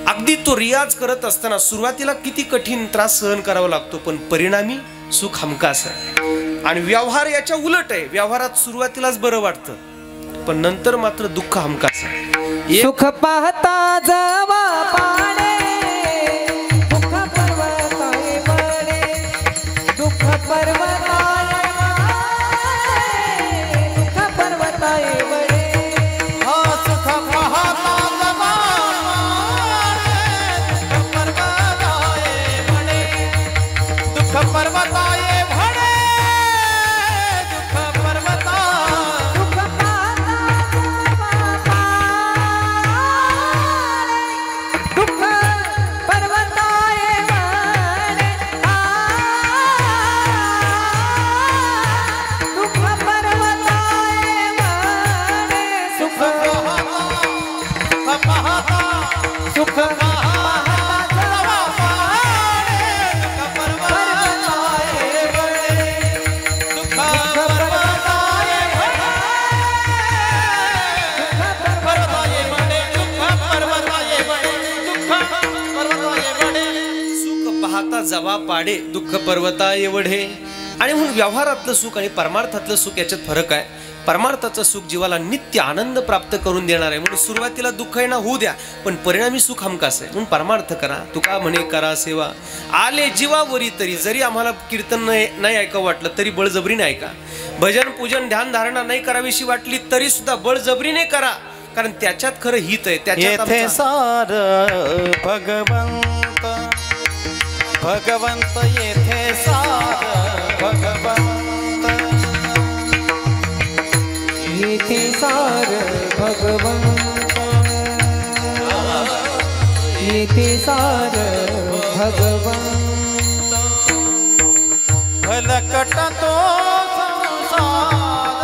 अगदी तो रियाज करत असताना सुरुवातीला किती कठीण त्रास सहन करावा लागतो, पण परिणामी सुख हमखास आहे. आणि व्यवहार याच्या उलट आहे, व्यवहारात सुरुवातीलाच बरं वाटतं पण नंतर मात्र दुःख हमखास आहे. सुख पाहता जवा पाणे, दुःख पर्वताए बळे, दुःख पर्वताए बळे, दुःख पर्वताए बळे. हा सुख पाहता जवा पाणे, दुःख पर्वताए बळे, दुःख पर्वताए जवा पाडे दुःख पर्वता एवढे. आणि म्हणून व्यवहारातलं सुख आणि परमार्थातलं सुख याच्यात फरक आहे. परमार्थाचं सुख जीवाला नित्य आनंद प्राप्त करून देणार आहे, म्हणून सुरुवातीला दुःख आहे ना होऊ द्या, पण परिणामी सुख हमखास आहे. म्हणून परमार्थ करा. तुका म्हणे करा सेवा आले जीवावरी तरी. जरी आम्हाला कीर्तन नाही ऐका वाटलं तरी बळजबरीने ऐका. भजन पूजन ध्यान धारणा नाही करावीशी वाटली तरी सुद्धा बळजबरीने करा, कारण त्याच्यात खरं हित आहे. येथे सार भगवंत भगवंत येथे सार भगवंत, येथे सार भगवंत, येथे सार भगवंत. फलकट तो संसार,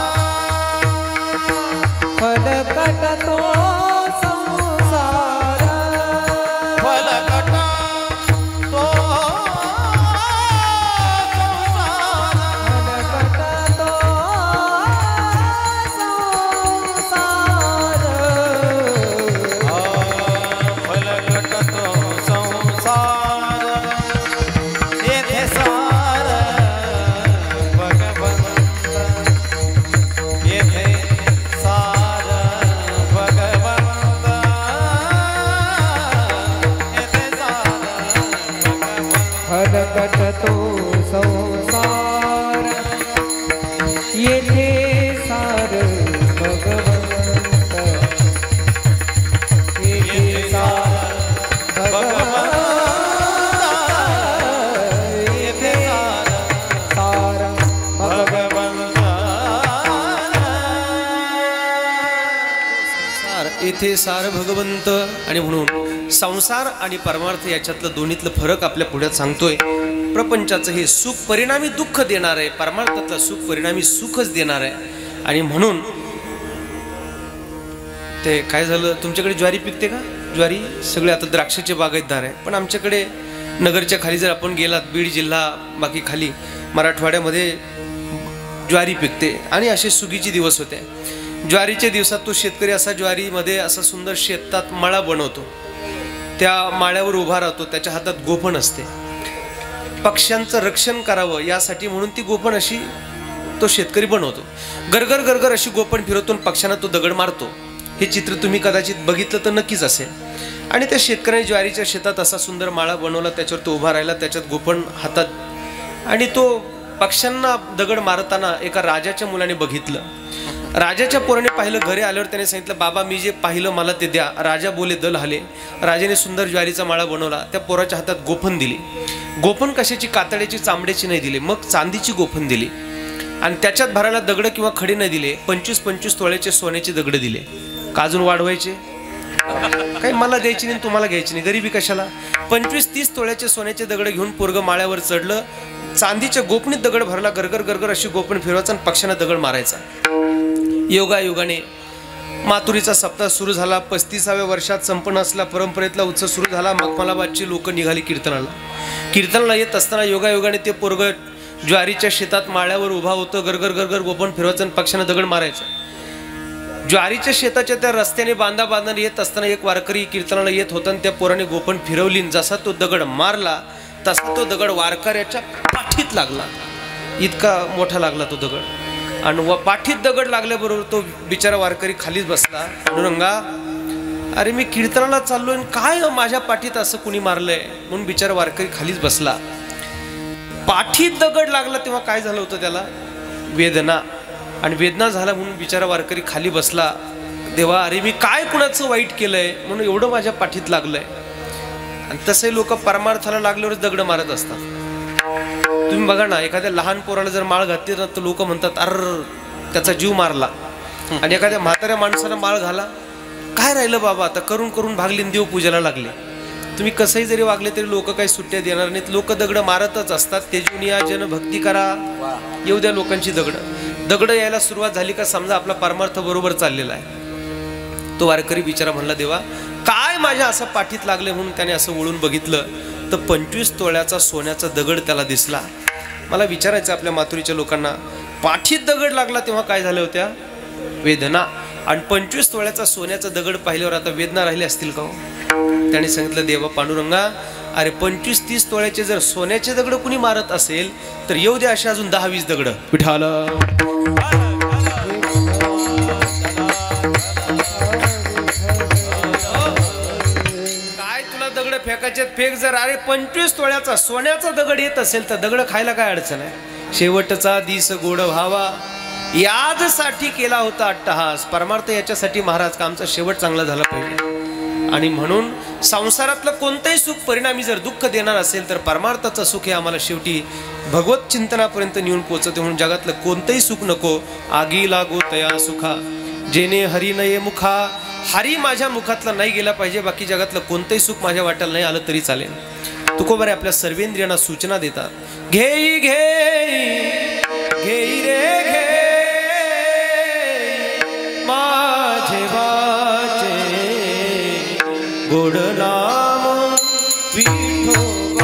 फलकट तो संसार, फलकट तो संसार, येथे सार भगवंत, येथे सार भगवंत, येथे सार भगवंत. येथे सार भगवंत. आणि म्हणून संसार आणि परमार्थ याच्यातलं दोन्हीतलं फरक आपल्या पुढ्यात सांगतोय. प्रपंचाचं हे सुख परिणामी दुःख देणार आहे, परमार्थातलं सुख परिणामी सुखच देणार आहे. आणि म्हणून ते काय झालं, तुमच्याकडे ज्वारी पिकते का? ज्वारी सगळे आता द्राक्षाचे बागायतदार आहे, पण आमच्याकडे नगरच्या खाली जर आपण गेलात, बीड जिल्हा बाकी खाली मराठवाड्यामध्ये ज्वारी पिकते. आणि असे सुगीचे दिवस होते. ज्वारीच्या दिवसात तो शेतकरी असा ज्वारीमध्ये असा सुंदर शेतात मळा बनवतो, त्या माळ्यावर उभा राहतो, त्याच्या हातात गोफण असते. पक्ष्यांचं रक्षण करावं यासाठी म्हणून ती गोफण अशी तो शेतकरी बनवतो. गरगर गरगर अशी गोपण फिरवतून पक्षांना तो दगड मारतो. हे चित्र तुम्ही कदाचित बघितलं तर नक्कीच असेल. आणि त्या शेतकऱ्याने ज्वारीच्या शेतात असा सुंदर माळा बनवला, त्याच्यावर तो उभा राहिला, त्याच्यात गोपण हातात, आणि तो पक्ष्यांना दगड मारताना एका राजाच्या मुलाने बघितलं. राजाच्या पोराने पाहिलं. घरी आल्यावर त्याने सांगितलं, बाबा मी जे पाहिलं मला ते द्या. राजा बोले दल हाले. राजाने सुंदर ज्वारीचा माळा बनवला, त्या पोराच्या हातात गोफण दिली. गोफण कशाची? कातड्याची, चांबड्याची नाही दिली, मग चांदीची गोफण दिली. आणि त्याच्यात भरायला दगड किंवा खडे नाही दिले, 25-25 तोळ्याचे सोन्याचे दगड दिले. का अजून वाढवायचे? काही मला द्यायची नाही, तुम्हाला घ्यायची नाही, गरिबी कशाला? 25-30 तोळ्याचे सोन्याचे दगड घेऊन पोरगं माळ्यावर चढलं. चांदीच्या गोपणीत दगड भरला, गरगर गरगर अशी गोपण फिरवायचा आणि पक्षांना दगड मारायचा. योगायोगाने मातुरीचा सप्ताह सुरू झाला. 35व्या वर्षात संपन्न असला परंपरेतला उत्सव सुरू झाला. मखमलाबादची लोक निघाली कीर्तनाला. कीर्तनाला येत असताना योगायोगाने ते पोरग ज्वारीच्या शेतात माळ्यावर उभा होतं. गरगर गरगर गोपण फिरवायचं आणि पक्षांना दगड मारायचं. ज्वारीच्या शेताच्या त्या रस्त्याने बांधा येत असताना एक वारकरी कीर्तनाला येत होता आणि त्या पोराने गोपण फिरवली. जसा तो दगड मारला तसा तो दगड वारकऱ्याच्या पाठीत लागला. इतका मोठा लागला तो दगड. आणि पाठीत दगड लागल्याबरोबर तो बिचारा वारकरी खालीच बसला. पांडुरंगा, अरे मी कीर्तनाला चाललोय, काय माझ्या पाठीत असं कुणी मारलंय? म्हणून बिचारा वारकरी खालीच बसला. पाठीत दगड लागला तेव्हा काय झालं होतं त्याला? वेदना. आणि वेदना झाला म्हणून बिचारा वारकरी खाली बसला. देवा, अरे मी काय कुणाचं वाईट केलंय म्हणून एवढं माझ्या पाठीत लागलंय? आणि तसे लोक परमार्थाला लागल्यावरच दगड मारत असतात. तुम्ही बघा ना, एखाद्या लहान पोराला जर माळ घातली ना तर लोक म्हणतात अर त्याचा जीव मारला. आणि एखाद्या म्हाताऱ्या माणसाला माळ घाला, काय राहिलं बाबा, आता करून करून भागली, देव पूजेला लागले. तुम्ही कसंही जरी वागले तरी लोक काही सुट्ट्या देणार नाहीत. लोक दगड मारतच असतात. तेजून या जन भक्ती करा. येऊ द्या लोकांची दगड यायला सुरुवात झाली का समजा आपला परमार्थ बरोबर चाललेला आहे. तो वारकरी बिचारा म्हणला, देवा काय माझ्या असं पाठीत लागले? म्हणून त्याने असं वळून बघितलं तर 25 तोळ्याचा सोन्याचा दगड त्याला दिसला. मला विचारायचं आपल्या मातुरीच्या लोकांना, पाठीत दगड लागला तेव्हा काय झाल्या होत्या? वेदना. आणि 25 तोळ्याचा सोन्याचा दगड पाहिल्यावर आता वेदना राहिल्या असतील का? त्याने सांगितलं, देवा पांडुरंगा, अरे 25-30 तोळ्याचे जर सोन्याचे दगड कुणी मारत असेल तर येऊ दे असे अजून 10-20 दगड. विठाल दगड फेकायचे फेक. जर अरे 25 तोळ्याचा सोन्याचा दगड येत असेल तर दगड खायला काय अडचण आहे? शेवटचा दिस गोड व्हावा यादसाठी केला होता अट्टहास. परमार्थ याच्यासाठी महाराज का आमचा शेवट चांगला झाला पाहिजे. आणि म्हणून संसारातलं कोणतंही सुख परिणामी जर दुःख देणार असेल तर परमार्थाचं सुख हे आम्हाला शेवटी भगवत चिंतनापर्यंत नेऊन पोहोचते. म्हणून जगातलं कोणतंही सुख नको. आगी लागो तया सुखा जेने हरी नये मुखा. हरी माझ्या मुखातला नाही गेला पाहिजे. बाकी जगातलं कोणतंही सुख माझ्या वाट्याला नाही आलं तरी चालेल. तुकोबारे आपल्या सर्वेंद्रियांना सूचना देतात, घेई घेई घेई रे घे माझे वाचे गोड नाम विठोबाचे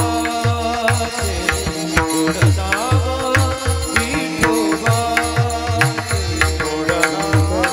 गोड नाम विठोबाचे गोड नाम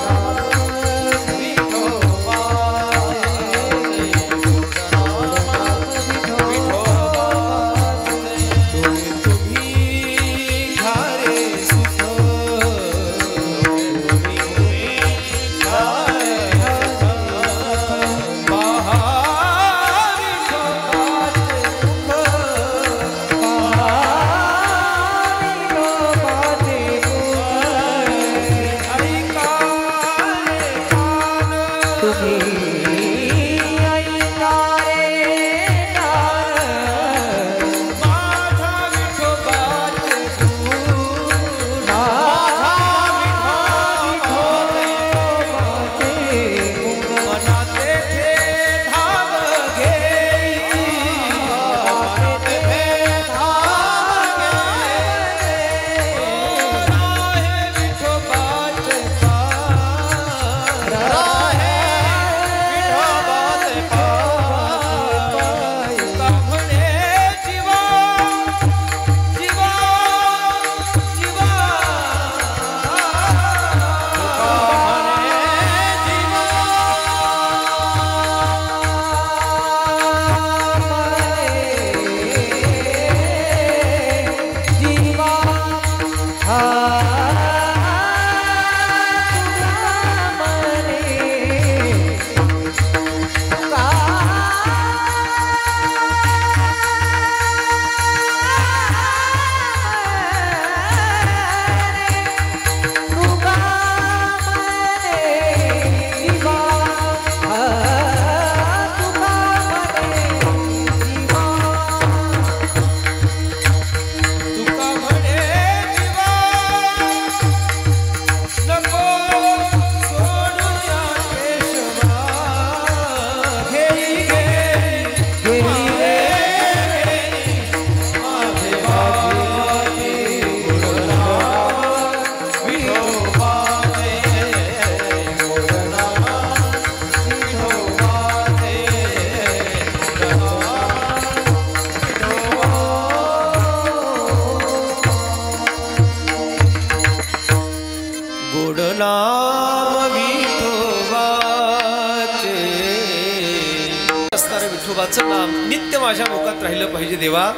माझ्या मुखात राहिलं पाहिजे देवा.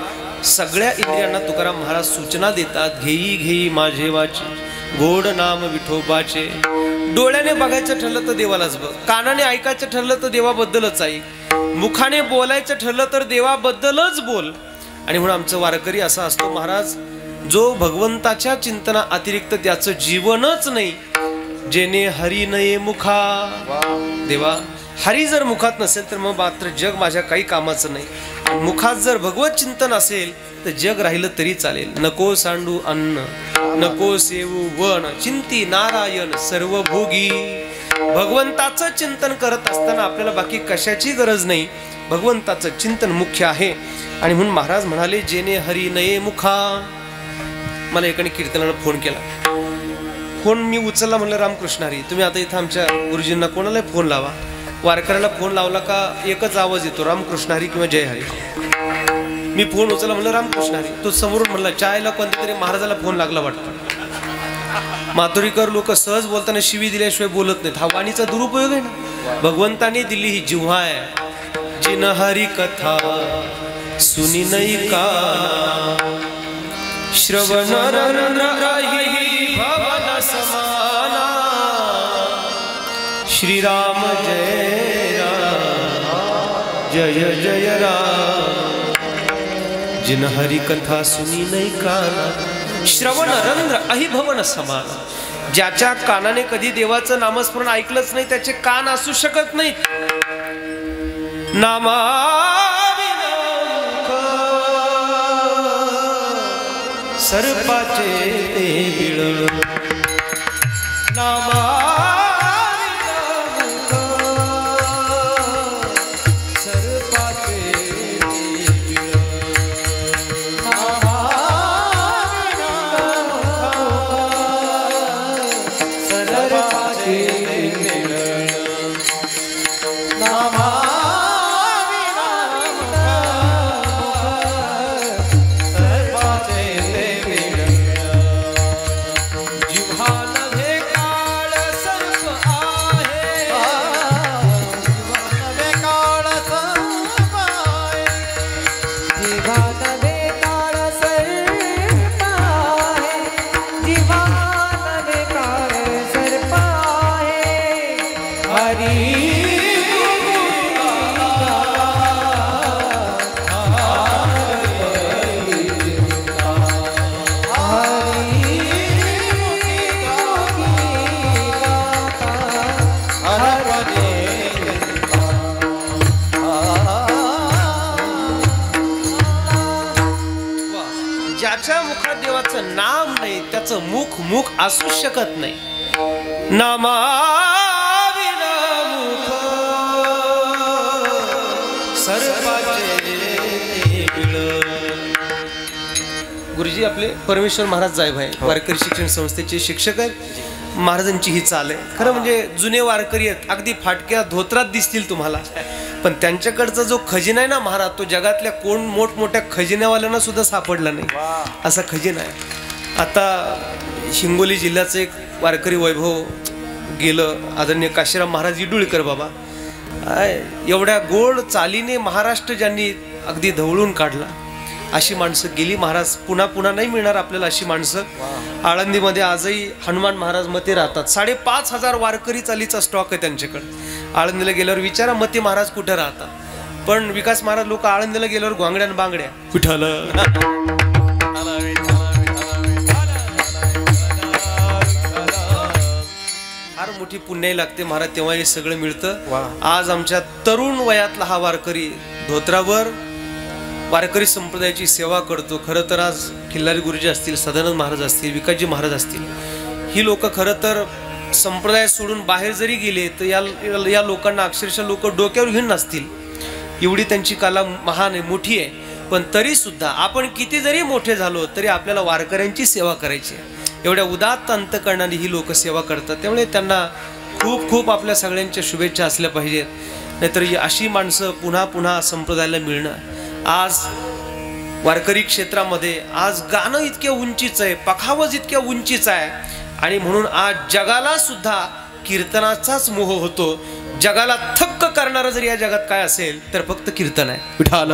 सगळ्या इंद्रियांना तुकाराम महाराज सूचना देतात, घेई घेई माझे वाचे गोड नाम विठोबाचे. डोळ्याने बघायचं ठरलं तर देवालाच बघ, कानाने ऐकायचं ठरलं तर देवाबद्दलच ऐक, मुखाने बोलायचं ठरलं तर देवाबद्दलच बोल. आणि म्हणून आमचं वारकरी असा असतो महाराज, जो भगवंताच्या चिंतना अतिरिक्त त्याचं जीवनच नाही. जेने हरी नये मुखा. देवा, हरी जर मुखात नसेल तर मग मात्र जग माझ्या काही कामाचं नाही. मुखात जर भगवत चिंतन असेल तर जग राहिलं तरी चालेल. नको सांडू अन्न, नको सेवू वन, चिंती नारायण सर्व भोगी. भगवंताचं चिंतन करत असताना आपल्याला बाकी कशाची गरज नाही. भगवंताचं चिंतन मुख्य आहे. आणि म्हणून महाराज म्हणाले, जेने हरी नये मुखा. मला एकाने कीर्तनाला फोन केला. फोन मी उचलला, म्हणलं रामकृष्ण हरी. तुम्ही आता इथं आमच्या गुरुजींना कोणाला फोन लावा, वारकऱ्याला फोन लावला का एकच आवाज येतो, रामकृष्ण हरी किंवा जय हरी. मी फोन उचलला, म्हणलं रामकृष्ण हरी. तो समोरून म्हणला, चायला कोणत्या तरी महाराजाला फोन लागला वाटतं. मातुरीकर लोक सहज बोलताना शिवी दिल्याशिवाय बोलत नाहीत. हा वाणीचा दुरुपयोग आहे ना. भगवंताने दिली ही जिव्हा आहे. जिन हरी कथा सुनी नाही काना, श्रवण रंध्र भवन समाना. श्रीराम जय राम, जय जय राम. जिन हरी कथा सुनी नाही काना, श्रवण रंध्र अहिभवन समान. ज्याच्या कानाने कधी देवाचं नामस्मरण ऐकलंच नाही त्याचे कान असू शकत नाहीत. नामा सर्पाचे ते बिळ, नामा मुख असू शकत नाही. नामा विना मुख सर्पाचे बिळ. गुरुजी आपले परमेश्वर महाराज जायभाई वारकरी शिक्षण संस्थेचे शिक्षक आहेत. महाराजांची ही चाल आहे. खरं म्हणजे जुने वारकरी आहेत, अगदी फाटक्या धोत्रात दिसतील तुम्हाला, पण त्यांच्याकडचा जो खजिना आहे ना महाराज, तो जगातल्या कोण मोठमोठ्या खजिन्यावाल्यांना सुद्धा सापडला नाही असा खजिना आहे. आता हिंगोली जिल्ह्याचं एक वारकरी वैभव गेलं, आदरणीय काशीराम महाराज इडुळकर बाबा. एवढ्या गोड चालीने महाराष्ट्र ज्यांनी अगदी धवळून काढला, अशी माणसं गेली महाराज. पुन्हा पुन्हा नाही मिळणार आपल्याला अशी माणसं. आळंदीमध्ये आजही हनुमान महाराज मते राहतात. 5,500 वारकरी चालीचा स्टॉक आहे त्यांच्याकडे. आळंदीला गेल्यावर विचारा मते महाराज कुठे राहतात. पण विकास महाराज लोक आळंदीला गेल्यावर घोंगड्या बांगड्या कुठाला. फार मोठी पुण्याई लागते महाराज, तेव्हा हे सगळं मिळतं. आज आमच्या तरुण वयातला हा वारकरी धोत्रावर वारकरी संप्रदायाची सेवा करतो. खरं तर आज खिल्लारी गुरुजी असतील, सदानंद महाराज असतील, विकासजी महाराज असतील, ही लोक खरं तर संप्रदाय सोडून बाहेर जरी गेले तर या लोकांना अक्षरशः लोक डोक्यावर घेऊन नसतील, एवढी त्यांची कला महान आहे, मोठी आहे. पण तरी सुद्धा आपण किती जरी मोठे झालो तरी आपल्याला वारकऱ्यांची सेवा करायची आहे. एवढ्या उदात्त अंतकरणाने ही लोक सेवा करतात. त्यामुळे त्यांना खूप खूप आपल्या सगळ्यांच्या शुभेच्छा असल्या पाहिजेत. नाहीतर अशी माणसं पुन्हा पुन्हा संप्रदायाला मिळणं. आज वारकरी क्षेत्रामध्ये आज गाणं इतक्या उंचीचं आहे, पखावज इतक्या उंचीचं आहे, आणि म्हणून आज जगाला सुद्धा कीर्तनाचाच मोह होतो. जगाला थक्क करणारं जर या जगात काय असेल तर फक्त कीर्तन आहे. विठ्ठल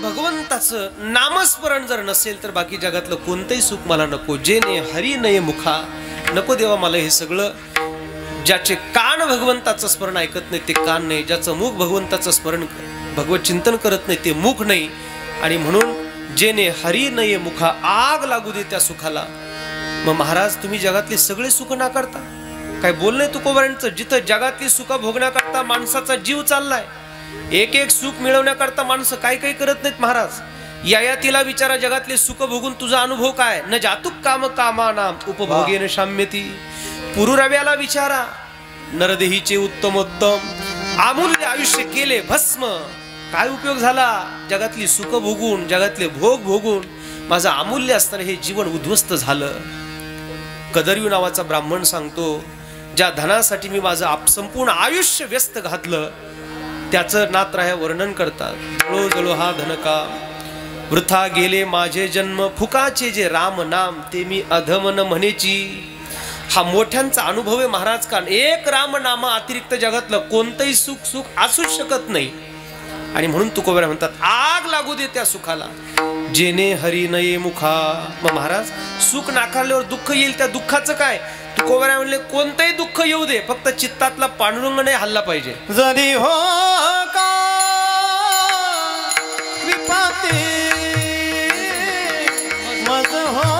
भगवंताचं नामस्मरण जर नसेल तर बाकी जगातलं कोणतंही सुख मला नको. जेने हरी नये मुखा, नको देवा मला हे सगळं. ज्याचे कान भगवंताचं स्मरण ऐकत नाही ते कान नाही, ज्याचं मुख भगवंताचं स्मरण भगवत चिंतन करत नाही ते मुख नाही. आणि म्हणून जेने हरी नये मुखा, आग लागू दे त्या सुखाला. मग महाराज तुम्ही जगातली सगळे सुख नाकारता काय? बोलणे तुकोबारांचं, जिथं जगातली सुख भोगण्याकरता माणसाचा जीव चाललाय, एक एक सुख मिळवण्याकरता माणसं काय काही करत नाहीत. महाराज या तिला विचारा, जगातले सुख भोगून तुझा अनुभव काय? न जातुक काम कामानाम उपभोगेन शाम्यती. पुरुरव्याला विचारा, नरदेहीचे उत्तमोत्तम अमूल्य आयुष्य केले भस्म, काय उपयोग झाला? जगातली सुख भोगून, जगातले भोग भोगून माझं अमूल्य असणारं हे जीवन उद्ध्वस्त झालं. कदरयू नावाचा ब्राह्मण सांगतो, ज्या धनासाठी मी माझं संपूर्ण आयुष्य व्यस्त घातलं त्याचं नात्राह्य वर्णन करतात. जळो जळो हा धनका, वृथा गेले माझे जन्म, फुकाचे जे राम नाम ते मी अधमन म्हणेची. हा मोठ्यांचा अनुभव आहे महाराज. का एक राम नामा अतिरिक्त जगातलं कोणतंही सुख सुख असूच शकत नाही. आणि म्हणून तुकोबारा म्हणतात, आग लागू दे त्या सुखाला, जेने हरी नये मुखा. मग महाराज सुख नाकारल्यावर दुःख येईल, त्या दुःखाचं काय? तुकोबारा म्हणले, कोणतंही दुःख येऊ दे, फक्त चित्तातला पांडुरंग नाही हल्ला पाहिजे. जरी हो का विपाती, मज हो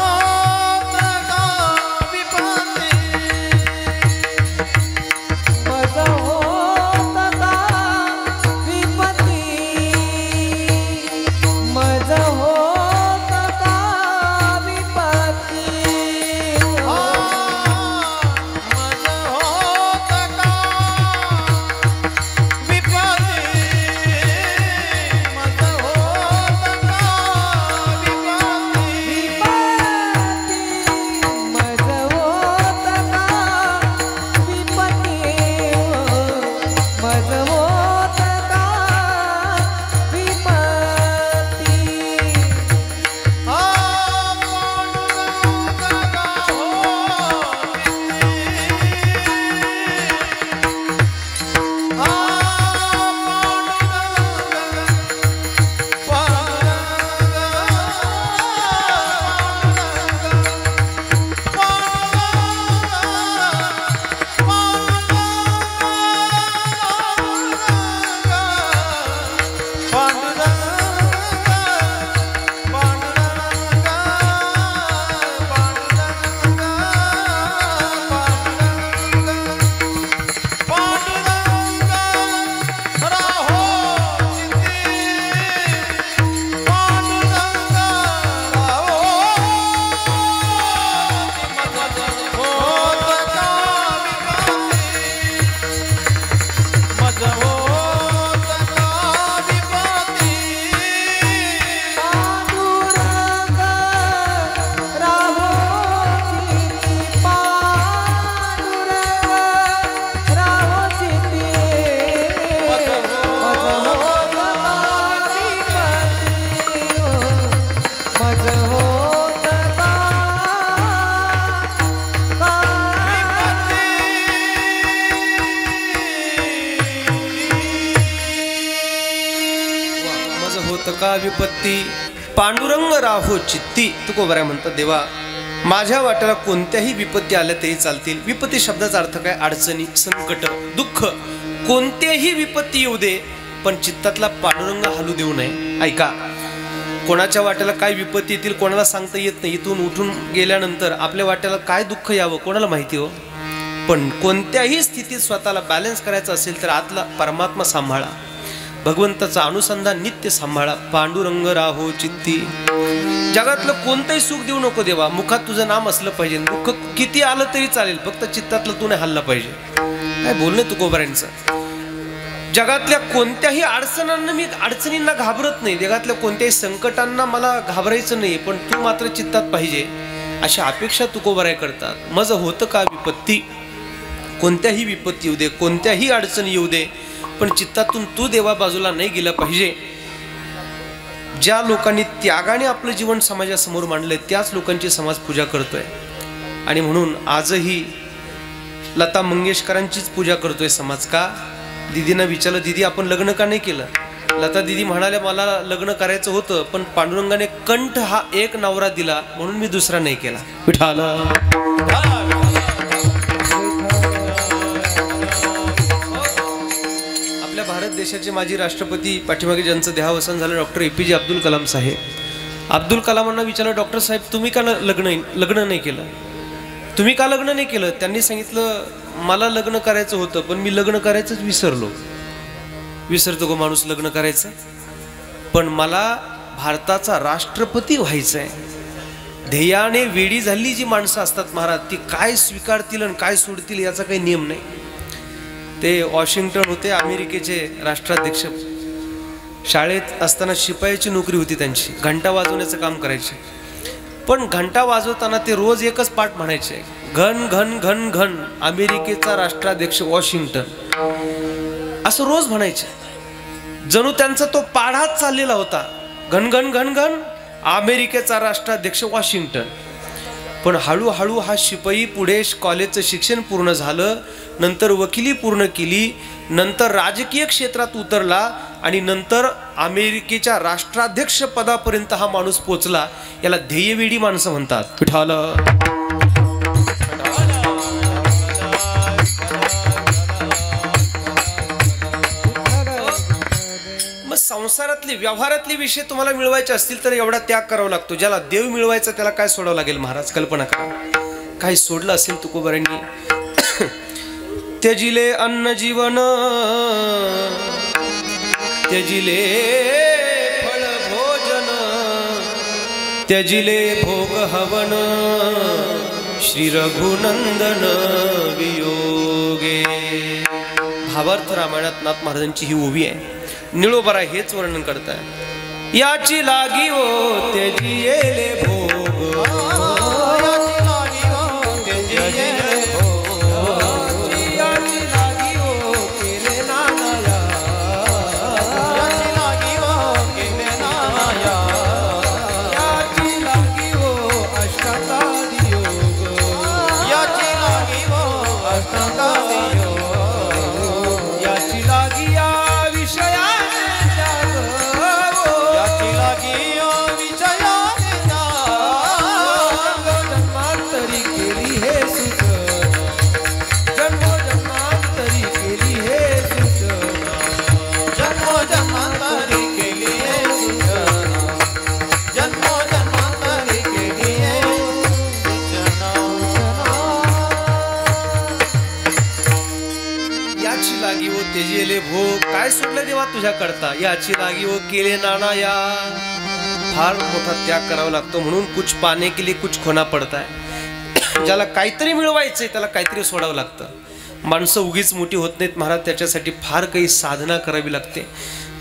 का विपत्ती पांडुरंग राहो चित्ती. तुकोबारा म्हणतात, देवा माझ्या वाट्याला कोणत्याही विपत्ती आल्या तरी चालतील. विपत्ती शब्दाचा अर्थ काय? अडचणी, संकट, दुःख, कोणत्याही विपत्ती येऊ दे पण चित्तातला पांडुरंग हलू देऊ नये. ऐका, कोणाच्या वाट्याला काय विपत्ती येतील कोणाला सांगता येत नाही. इथून उठून गेल्यानंतर आपल्या वाट्याला काय दुःख यावं कोणाला माहिती हो. पण कोणत्याही स्थितीत स्वतःला बॅलन्स करायचं असेल तर आतला परमात्मा सांभाळा, भगवंताचा अनुसंधान नित्य सांभाळा. पांडुरंग राहो चित्ती. जगातलं कोणतंही सुख देऊ नको देवा, मुखात तुझं नाम असलं पाहिजे. दुःख किती आलं तरी चालेल, फक्त चित्तातलं तू नाही हल्ला पाहिजे. काय बोलणे तुकोबारांचं. जगातल्या कोणत्याही अडचणींना घाबरत नाही, जगातल्या कोणत्याही संकटांना मला घाबरायचं नाही, पण तू मात्र चित्तात पाहिजे अशा अपेक्षा तुकोबाराय करतात. मज होतं का विपत्ती, कोणत्याही विपत्ती येऊ दे, कोणत्याही अडचणी येऊ दे, पण चित्तातून तू देवा बाजूला नाही गेला पाहिजे. ज्या लोकांनी त्यागाने आपलं जीवन समाजासमोर मांडलंय त्याच लोकांची समाज पूजा करतोय. आणि म्हणून आजही लता मंगेशकरांचीच पूजा करतोय समाज. का? दीदीनं विचारलं, दीदी आपण लग्न का नाही केलं? लता दीदी म्हणाल्या, मला लग्न करायचं होतं पण पांडुरंगाने कंठ हा एक नवरा दिला म्हणून मी दुसरा नाही केला. विठाल. आपल्या भारत देशाचे माजी राष्ट्रपती, पाठीमागे ज्यांचं देहावसान झालं, डॉक्टर APJ अब्दुल कलाम साहेब. अब्दुल कलामांना विचारलं, डॉक्टर साहेब तुम्ही का लग्न नाही केलं? तुम्ही का लग्न नाही केलं? त्यांनी सांगितलं, मला लग्न करायचं होतं पण मी लग्न करायचंच विसरलो. विसरतो गो माणूस लग्न करायचं. पण मला भारताचा राष्ट्रपती व्हायचं आहे. ध्येयाने वेडी झाली जी माणसं असतात महाराज, ती काय स्वीकारतील आणि काय सोडतील याचा काही नियम नाही. ते वॉशिंग्टन होते, अमेरिकेचे राष्ट्राध्यक्ष. शाळेत असताना शिपायाची नोकरी होती त्यांची, घंटा वाजवण्याचं काम करायचे. पण घंटा वाजवताना ते रोज एकच पाठ म्हणायचे, घन घन घन घन अमेरिकेचा राष्ट्राध्यक्ष वॉशिंग्टन, असं रोज म्हणायचे. जणू त्यांचा तो पाढाच चाललेला होता, घन घन घन घन अमेरिकेचा राष्ट्राध्यक्ष वॉशिंग्टन. पण हळूहळू हा शिपाई पुढे कॉलेजचं शिक्षण पूर्ण झालं, नंतर वकिली पूर्ण केली, नंतर राजकीय क्षेत्रात उतरला आणि नंतर अमेरिकेच्या राष्ट्राध्यक्ष पदापर्यंत हा माणूस पोचला. याला ध्येयवेडी माणसं म्हणतात. विठाल. मग संसारातले व्यवहारातले विषय तुम्हाला मिळवायचे असतील तर एवढा त्याग करावा लागतो. ज्याला देव मिळवायचा त्याला काय सोडावं लागेल महाराज? कल्पना करा. काही सोडलं असेल तुकोबारांनी. त्यजिले अन्न जीवन, त्यजिले फळ भोजन, त्यजिले भोग हवन, श्री रघुनंदन वियोगे. भावार्थ रामायणात नाथ महाराजांची ही ओवी आहे. निळोबरा हेच वर्णन करताय. याची लागी ओ त्यजिले भोग, काय सोडलं देवा तुझ्या करता, याची लागी ओ केले नाना या. फार मोठा त्याग करावा लागतो. म्हणून कुछ पाने के लिए कुछ खोना पडता है. ज्याला काहीतरी मिळवायचंय त्याला काहीतरी सोडावं लागतं. माणसं उगीच मोठी होत नाहीत महाराज, त्याच्यासाठी फार काही साधना करावी लागते,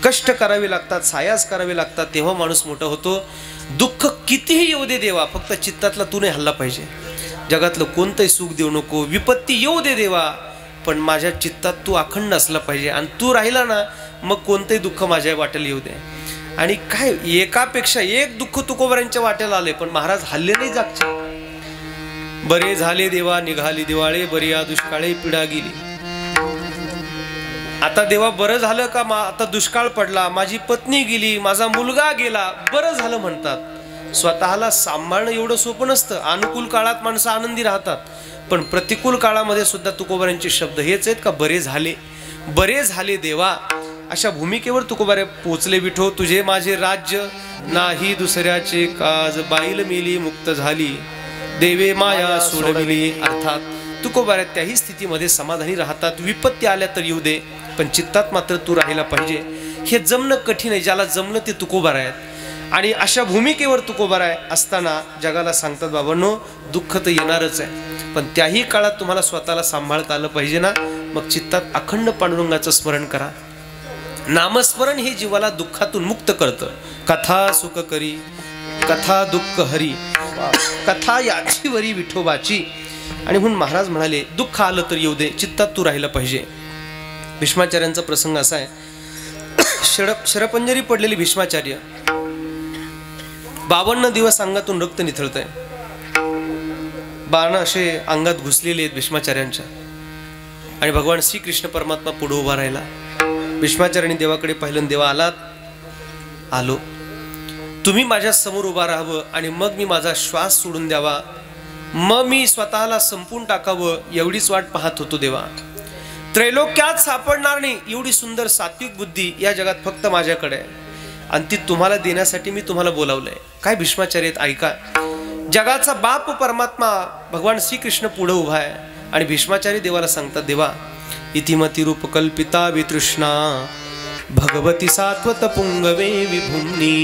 कष्ट करावे लागतात, सायास करावे लागतात, तेव्हा माणूस मोठा होतो. दुःख कितीही येऊ दे देवा, फक्त चित्तातला तू नाही हल्ला पाहिजे. जगातलं कोणतंही सुख देऊ नको, विपत्ती येऊ दे देवा, पण माझ्या चित्तात तू अखंड असला पाहिजे. आणि तू राहिला ना मग कोणतंही दुःख माझ्या वाट्याला येऊ दे. आणि काय एकापेक्षा एक दुःख तुकोबारांच्या वाट्याला आले, पण महाराज हल्ले नाही जागचे. बरे झाले देवा निघाली दिवाळे, बरी या दुष्काळे पिढा गेली. आता देवा बरं झालं का? आता दुष्काळ पडला, माझी पत्नी गेली, माझा मुलगा गेला, बरं झालं म्हणतात. स्वतःला सांभाळणं एवढं सोपं नसतं. अनुकूल काळात माणसं आनंदी राहतात, पण प्रतिकूल काळामध्ये सुद्धा तुकोबारांचे शब्द हेच आहेत का, बरे झाले, बरे झाले देवा. अशा भूमिकेवर तुकोबारे पोचले. विठो तुझे माझे राज्य, नाही दुसऱ्याचे काज, बाईल मिली मुक्त झाली, देवे माया सोडविली. अर्थात तुकोबारे त्याही स्थितीमध्ये समाधानी राहतात. विपत्ती आल्या तर येऊ दे, पण चित्तात मात्र तू राहायला पाहिजे. हे जमणं कठीण आहे. ज्याला जमलं ते तुकोबार आहेत. आणि अशा भूमिकेवर तुकोबाराय असताना जगाला सांगतात, बाबांनो दुःख तर येणारच आहे, पण त्याही काळात तुम्हाला स्वतःला सांभाळता आलं पाहिजे ना. मग चित्तात अखंड पांडुरंगाचं स्मरण करा. नामस्मरण हे जीवाला दुःखातून मुक्त करतं. कथा सुख करी, कथा दुःख हरी, कथा याची वरी विठोबाची. आणि म्हणून महाराज म्हणाले, दुःख आलं तर येऊ दे, चित्तात तू राहिलं पाहिजे. भीष्माचार्यांचा प्रसंग असा आहे. शरपंजरी पडलेली भीष्माचार्य 52 दिवस अंगातून रक्त निथळतंय, बाण असे अंगात घुसलेले आहेत भीष्माचार्यांच्या. आणि भगवान श्रीकृष्ण परमात्मा पुढे उभा राहिला. भीष्माचार्यांनी देवाकडे पाहिलं, देवा आलात? आलो. तुम्ही माझ्या समोर उभा राहावं आणि मग मी माझा श्वास सोडून द्यावा, मग मी स्वतःला संपून टाकावं एवढीच वाट पाहत होतो देवा. त्रैलोक्यात सापडणार नाही एवढी सुंदर सात्विक बुद्धी या जगात फक्त माझ्याकडे आहे आणि ती तुम्हाला देण्यासाठी मी तुम्हाला बोलावलंय. काय भीष्माचार्य ऐका, जगाचा बाप परमात्मा भगवान श्रीकृष्ण पुढे उभा आहे आणि भीष्माचार्य देवाला सांगतात, देवा इतिमती रूप कल्पिता वितृष्णा भगवती सात्वत पुंगवे विभुम्नी.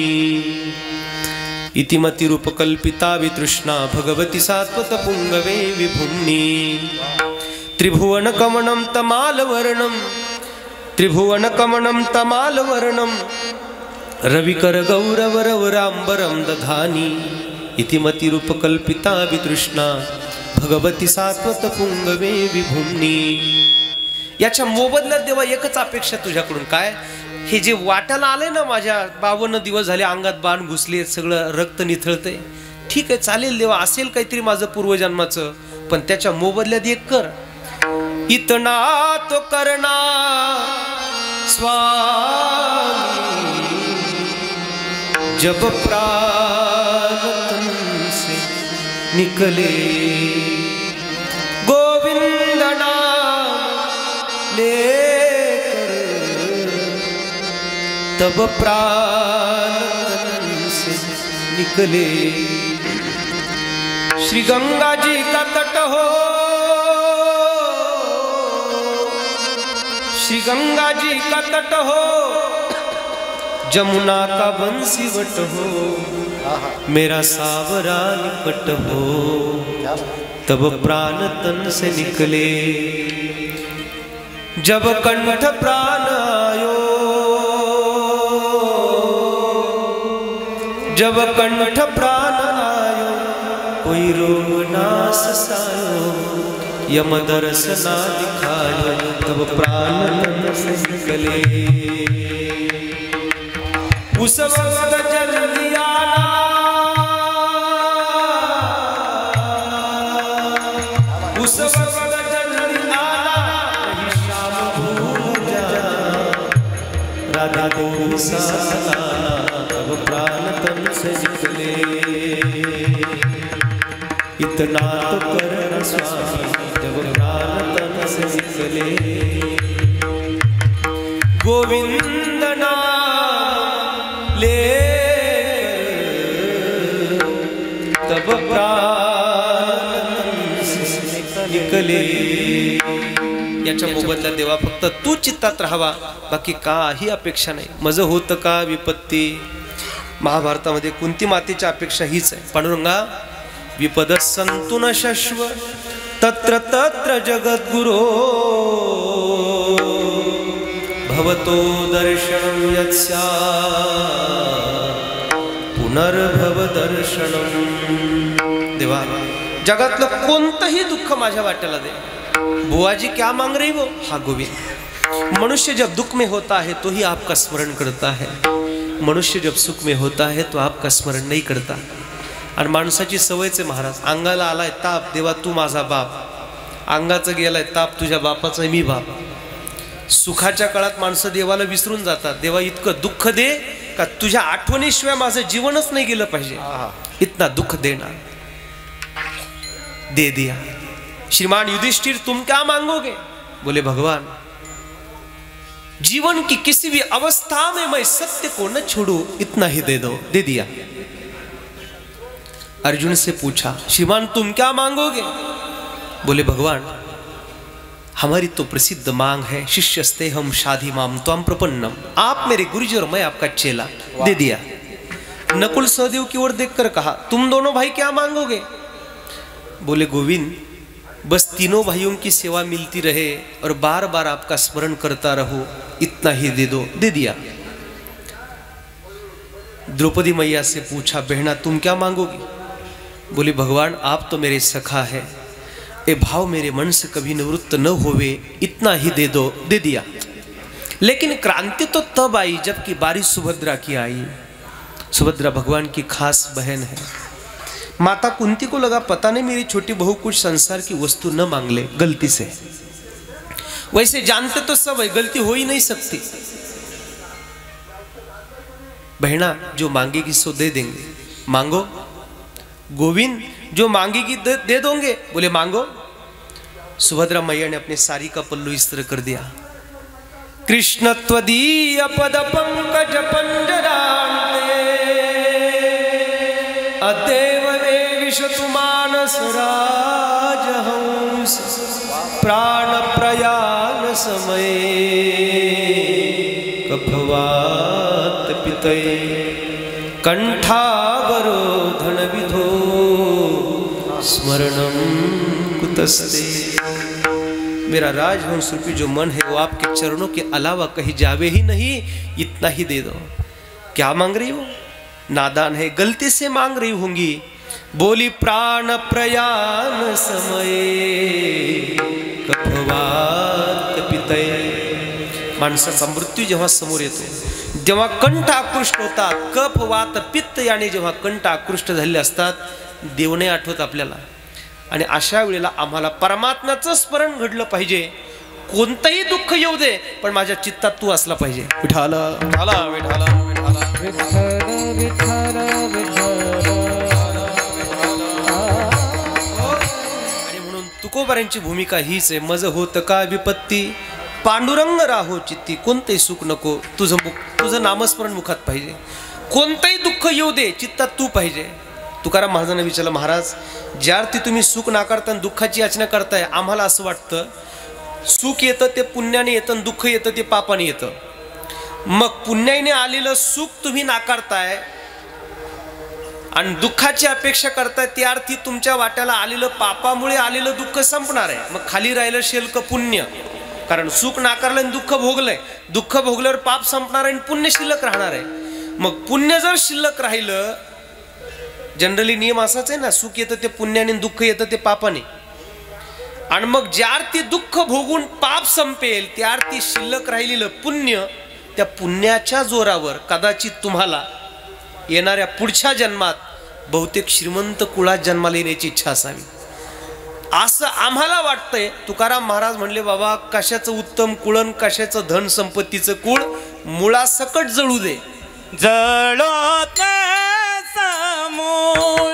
इतिमती रूप कल्पिता वितृष्णा भगवती सात्वत पुंगवे विभुम्नी. त्रिभुवन कमणं तमालवर्णं त्रिभुवन कमणं तमालवर्णं रविकर गौरवरवरांबरं दधानी. इतिमती रूप कल्पिता वितृष्णा भगवती सात्वत पुंगवे विभुम्नी. याच्या मोबदल्यात देवा एकच अपेक्षा तुझ्याकडून. काय? हे जे वाट्याला आलंय ना, माझ्या 52 दिवस झाले अंगात बाण घुसले, सगळं रक्त निथळतंय, ठीक आहे चालेल देवा, असेल काहीतरी माझं पूर्वजन्माचं, पण त्याच्या मोबदल्यात एक कर. इतना तो करना स्वामी जब प्राण तन से निकले. गोविंद नाम लेकर तब प्राण तन से निकले. श्री गंगा जी का तट हो, श्री गंगा जी का तट हो, जमुना का बंसीवट हो, मेरा सावरा निकट हो, तब प्राण तन से निकले. जब कंठ प्राण आयो, जब कंठ प्राण आयो, कोई रोग नास सायो, यम दर्शना दिखायो, तब प्राण तन से निकले. उस वक्त जल्दी आना, उस वक्त जल्दी आना, शाम भूल जाना, राधा को साना, तब प्राण तन से निकले. इतना तो करना स्वामी जब प्राण तन से निकले. गोविंद नाम ले तब प्राण तन से निकले. याच्या मोबदल्यात देवा फक्त तू चित्तात राहावा, बाकी काही अपेक्षा नाही. मज होतं का विपत्ती. महाभारतामध्ये कुंती मातेची अपेक्षा हीच आहे. पांडुरंगा विपद संतु न शश्व तत्र तत्र जगद्गुरो, भवतो दर्शनं यत्स्या पुनर्भव दर्शनम. देवा जगातलं कोणतंही दुःख माझ्या वाट्याला दे. बुआजी क्या मांग रही वो? हा गोविंद. मनुष्य जब दुख में होता है तो ही आपका स्मरण करता है, मनुष्य जब सुख में होता है तो आपका स्मरण नहीं करता. आणि माणसाची सवयच आहे महाराज, अंगाला आलाय ताप, देवा तू माझा बाप. अंगाचं गेलाय ताप, तुझ्या बापाचा मी बाप. सुखाच्या काळात माणसं देवाला विसरून जातात. देवा इतकं दुःख दे का तुझ्या आठवणीशिवाय माझं जीवनच नाही गेलं पाहिजे, इतना दुःख देना. दे दिया. श्रीमान युधिष्ठिर तुम क्या मांगोगे? बोले भगवान जीवन की किसी भी अवस्था में मैं सत्य को न छोड़ू, इतना ही दे दो. दे दिया. अर्जुन से पूछा श्रीमान तुम क्या मांगोगे? बोले भगवान हमारी तो प्रसिद्ध मांग है, शिष्यस्ते हम शाधि माम त्वाम प्रपन्नम. आप मेरे गुरुजी और मैं आपका चेला. दे दिया. नकुल सहदेव की ओर देखकर कहा तुम दोनों भाई क्या मांगोगे? बोले गोविंद बस तीनों भाइयों की सेवा मिलती रहे और बार बार आपका स्मरण करता रहूं, इतना ही दे दो. दे दिया. द्रौपदी मैया से पूछा बहना तुम क्या मांगोगी? बोले भगवान आप तो मेरे सखा है, ये भाव मेरे मन से कभी निवृत्त न होवे, इतना ही दे दो. दे दिया. लेकिन क्रांति तो तब आई जबकि बारी सुभद्रा की आई. सुभद्रा भगवान की खास बहन है। माता कुंती को लगा पता नहीं मेरी छोटी बहू कुछ संसार की वस्तु न मांग ले गलती से। वैसे जानते तो सब है गलती हो ही नहीं सकती। बहना जो मांगेगी सो दे देंगे, मांगो। गोविंद जो मांगेगी दे दोगे, बोले मांगो। सुभद्रा मैया ने अपने साड़ी का पल्लू इस तरह कर दिया। कृष्ण त्वदीय पद पंकज पंजरान्ते अदेव देविषतु मानस राजहंस प्राण प्रयाण समये कफवात पितये कंठावरोधन विधो स्मरणम कुतस्ते। मेरा राजहंस रूपी जो मन है वो आपके चरणों के अलावा कहीं जावे ही नहीं, इतना ही दे दो। क्या मांग रही हो? नादान है, गलती से मांग रही होंगी। बोली प्राण प्रयाण समये कफवात पितये। माणसाचा मृत्यू जेव्हा समोर येतो, जेव्हा कंठ आकृष्ट होतात, कफ वात पित्त याने जेव्हा कंठ आकृष्ट झालेले असतात, देव नाही आठवत आपल्याला। आणि अशा वेळेला आम्हाला परमात्म्याचं स्मरण घडलं पाहिजे। कोणतंही दुःख येऊ दे पण माझ्या चित्तात तू असला पाहिजे। विठाला विठाला विठाला आणि म्हणून तुकोबारांची भूमिका हीच आहे। मज होत का विपत्ती पांडुरंग राहो चित्ती। कोणतंही सुख नको, तुझं नामस्मरण मुखात पाहिजे। कोणतंही दुःख येऊ दे चित्तात तू पाहिजे। तुकाराम महाराजांना विचारलं, महाराज ज्या अर्थी तुम्ही सुख नाकारता दुःखाची याचना करताय, आम्हाला असं वाटतं सुख येतं ते पुण्याने येतं, दुःख येतं ते पापाने येतं। मग पुण्याने आलेलं सुख तुम्ही नाकारताय आणि दुःखाची अपेक्षा करताय, त्या अर्थी तुमच्या वाट्याला आलेलं पापामुळे आलेलं दुःख संपणार आहे। मग खाली राहिलं शेल्क पुण्य, कारण सुख नाकारलं आणि दुःख भोगलंय। दुःख भोगल्यावर पाप संपणार आहे आणि पुण्य शिल्लक राहणार आहे। मग पुण्य जर शिल्लक राहिलं, जनरली नियम असाच आहे ना, सुख येतं ते पुण्याने, दुःख येतं ते पापाने। आणि मग ज्या अर्थी दुःख भोगून पाप संपेल, त्या अर्थी शिल्लक राहिलेलं पुण्य, त्या पुण्याच्या जोरावर कदाचित तुम्हाला येणाऱ्या पुढच्या जन्मात बहुतेक श्रीमंत कुळात जन्माला येण्याची इच्छा असावी, असं आम्हाला वाटतंय। तुकाराम महाराज म्हणले, बाबा कशाचं उत्तम कुळन, कशाचं धन संपत्तीचं कुळ, मुळासकट जळू दे। जळोत समूळ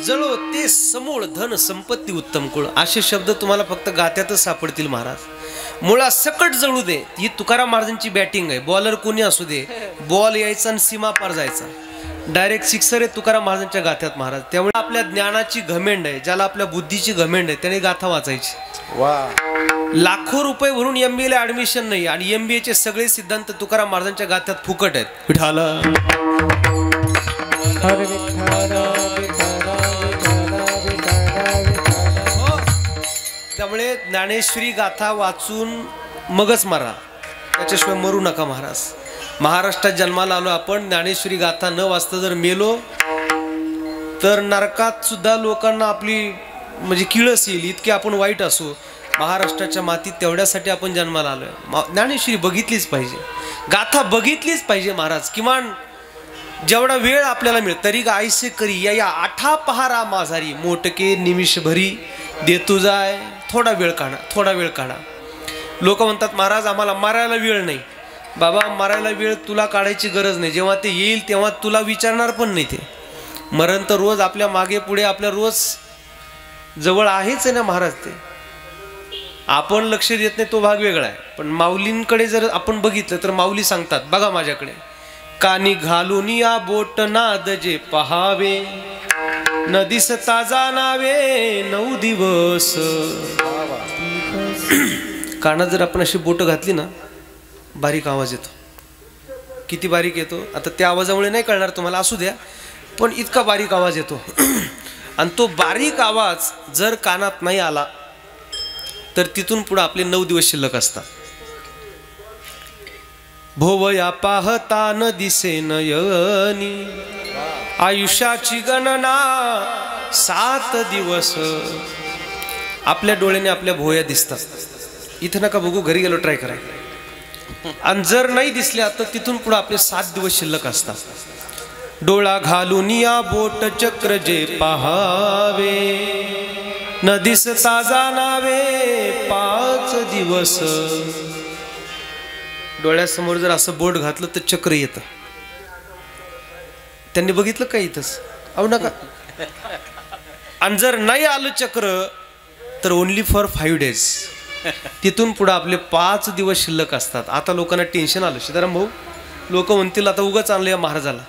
जळो ते समूळ धन संपत्ती उत्तम कुळ, असे शब्द तुम्हाला फक्त गात्यातच सापडतील महाराज। मुळासकट जळू दे, ही तुकाराम महाराजांची बॅटिंग आहे। बॉलर कोणी असू दे, बॉल यायचा आणि सीमा पार जायचा, डायरेक्ट सिक्सर आहे तुकाराम महाराजांच्या गाथ्यात महाराज। त्यामुळे आपल्या ज्ञानाची घमेंड आहे, ज्याला आपल्या बुद्धीची घमेंड आहे, त्याने गाथा वाचायची। लाखो रुपये भरून MBA ला ऍडमिशन नाही आणि MBA चे सगळे सिद्धांत तुकाराम महाराजांच्या गाथ्यात फुकट आहेत। विठाला त्यामुळे ज्ञानेश्वरी गाथा वाचून मगच मारा, त्याच्याशिवाय मरू नका महाराज। महाराष्ट्रात जन्माला आलो आपण, ज्ञानेश्वरी गाथा न वाचता जर मेलो तर नरकात सुद्धा लोकांना आपली म्हणजे किळस येईल, इतके आपण वाईट असू। महाराष्ट्राच्या मातीत तेवढ्यासाठी आपण जन्माला आलोय। ज्ञानेश्वरी बघितलीच पाहिजे, गाथा बघितलीच पाहिजे महाराज। किमान जेवढा वेळ आपल्याला मिळत तरी गायसे करी या आठा पहारा माझारी मोटके निमिष भरी देतू जाय. थोडा वेळ काढा, थोडा वेळ काढा. लोक म्हणतात महाराज आम्हाला मारायला वेळ नाही. बाबा मारायला वेळ तुला काढायची गरज नाही. जेव्हा ते येईल तेव्हा तुला विचारणार पण नाही. ते मरण तर रोज आपल्या मागे पुढे आपल्या रोज जवळ आहेच आहे ना महाराज. ते आपण लक्ष देत नाही तो भाग वेगळा आहे. पण माऊलींकडे जर आपण बघितलं तर माऊली सांगतात बघा माझ्याकडे, कानी घालून या बोट नाद जे पहावे न दिसता जाणावे 9 दिवस. कानात जर आपण अशी बोट घातली ना बारीक आवाज येतो. किती बारीक येतो आता त्या आवाजामुळे नाही कळणार तुम्हाला, असू द्या, पण इतका बारीक आवाज येतो. आणि तो बारीक आवाज जर कानात नाही आला तर तिथून पुढे आपले 9 दिवस शिल्लक असतात. भोवया पाहता न दिसे नयनी आयुष्याची गणना 7 दिवस. आपल्या डोळ्याने आपल्या भोवया दिसतात. इथं नका बघू, घरी गेलो ट्राय करा. आणि जर नाही दिसल्या तर तिथून पुढे आपले 7 दिवस शिल्लक असतात. डोळा घालून या बोट चक्र जे पहावे न दिसता जाणावे 5 दिवस. डोळ्यासमोर जर असं बोट घातलं तर चक्र येतं. त्यांनी बघितलं का इथंच? अहो नका. आणि जर नाही आलं चक्र तर ओनली फॉर 5 days. तिथून पुढे आपले 5 दिवस शिल्लक असतात. आता लोकांना टेन्शन आलं. सीताराम भाऊ, लोक म्हणतील आता उगाच आणलं या महाराजाला.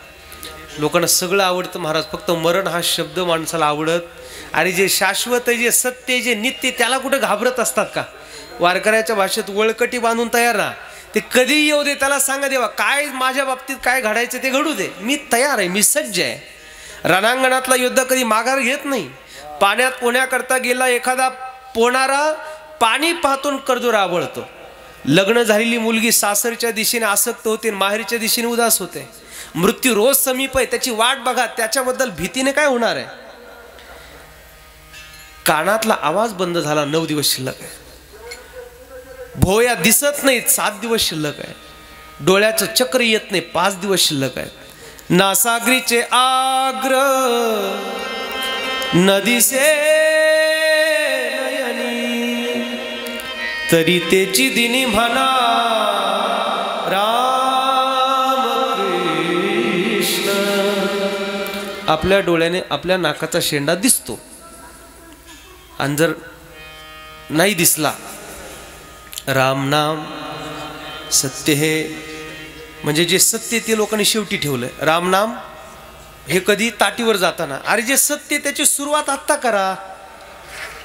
लोकांना सगळं आवडतं महाराज, फक्त मरण हा शब्द माणसाला आवडत. आणि जे शाश्वत आहे, जे सत्य, जे नित्य, त्याला कुठे घाबरत असतात का? वारकऱ्याच्या भाषेत वळकटी बांधून तयार राहा. ते कधी येऊ दे, त्याला सांगा देवा काय माझ्या बाबतीत काय घडायचं ते घडू दे, मी तयार आहे, मी सज्ज आहे. रणांगणातला योद्धा कधी माघार घेत नाही. पाण्यात पोहण्याकरता गेला एखादा पोहणारा पाणी पाहतून कर्जोर आवळतो. लग्न झालेली मुलगी सासरच्या दिशेने आसक्त होते, माहेरच्या दिशेने उदास होते. मृत्यू रोज समीप आहे, त्याची वाट बघा. त्याच्याबद्दल भीतीने काय होणार आहे? कानातला आवाज बंद झाला, 9 दिवस शिल्लक आहे. भोया दिसत नाहीत, 7 दिवस शिल्लक आहे. डोळ्याचं चक्र येत नाही, 5 दिवस शिल्लक आहे. नासागरीचे आग्र नदीसे नयनी तरी तेची दिनी म्हणा राम कृष्ण. आपल्या डोळ्याने आपल्या नाकाचा शेंडा दिसतो. आणि जर नाही दिसला, राम नाम सत्य हे म्हणजे जे सत्य ते लोकांनी शेवटी ठेवलंय. राम नाम हे कधी ताटीवर जाताना. अरे जे सत्य त्याची सुरुवात आत्ता करा.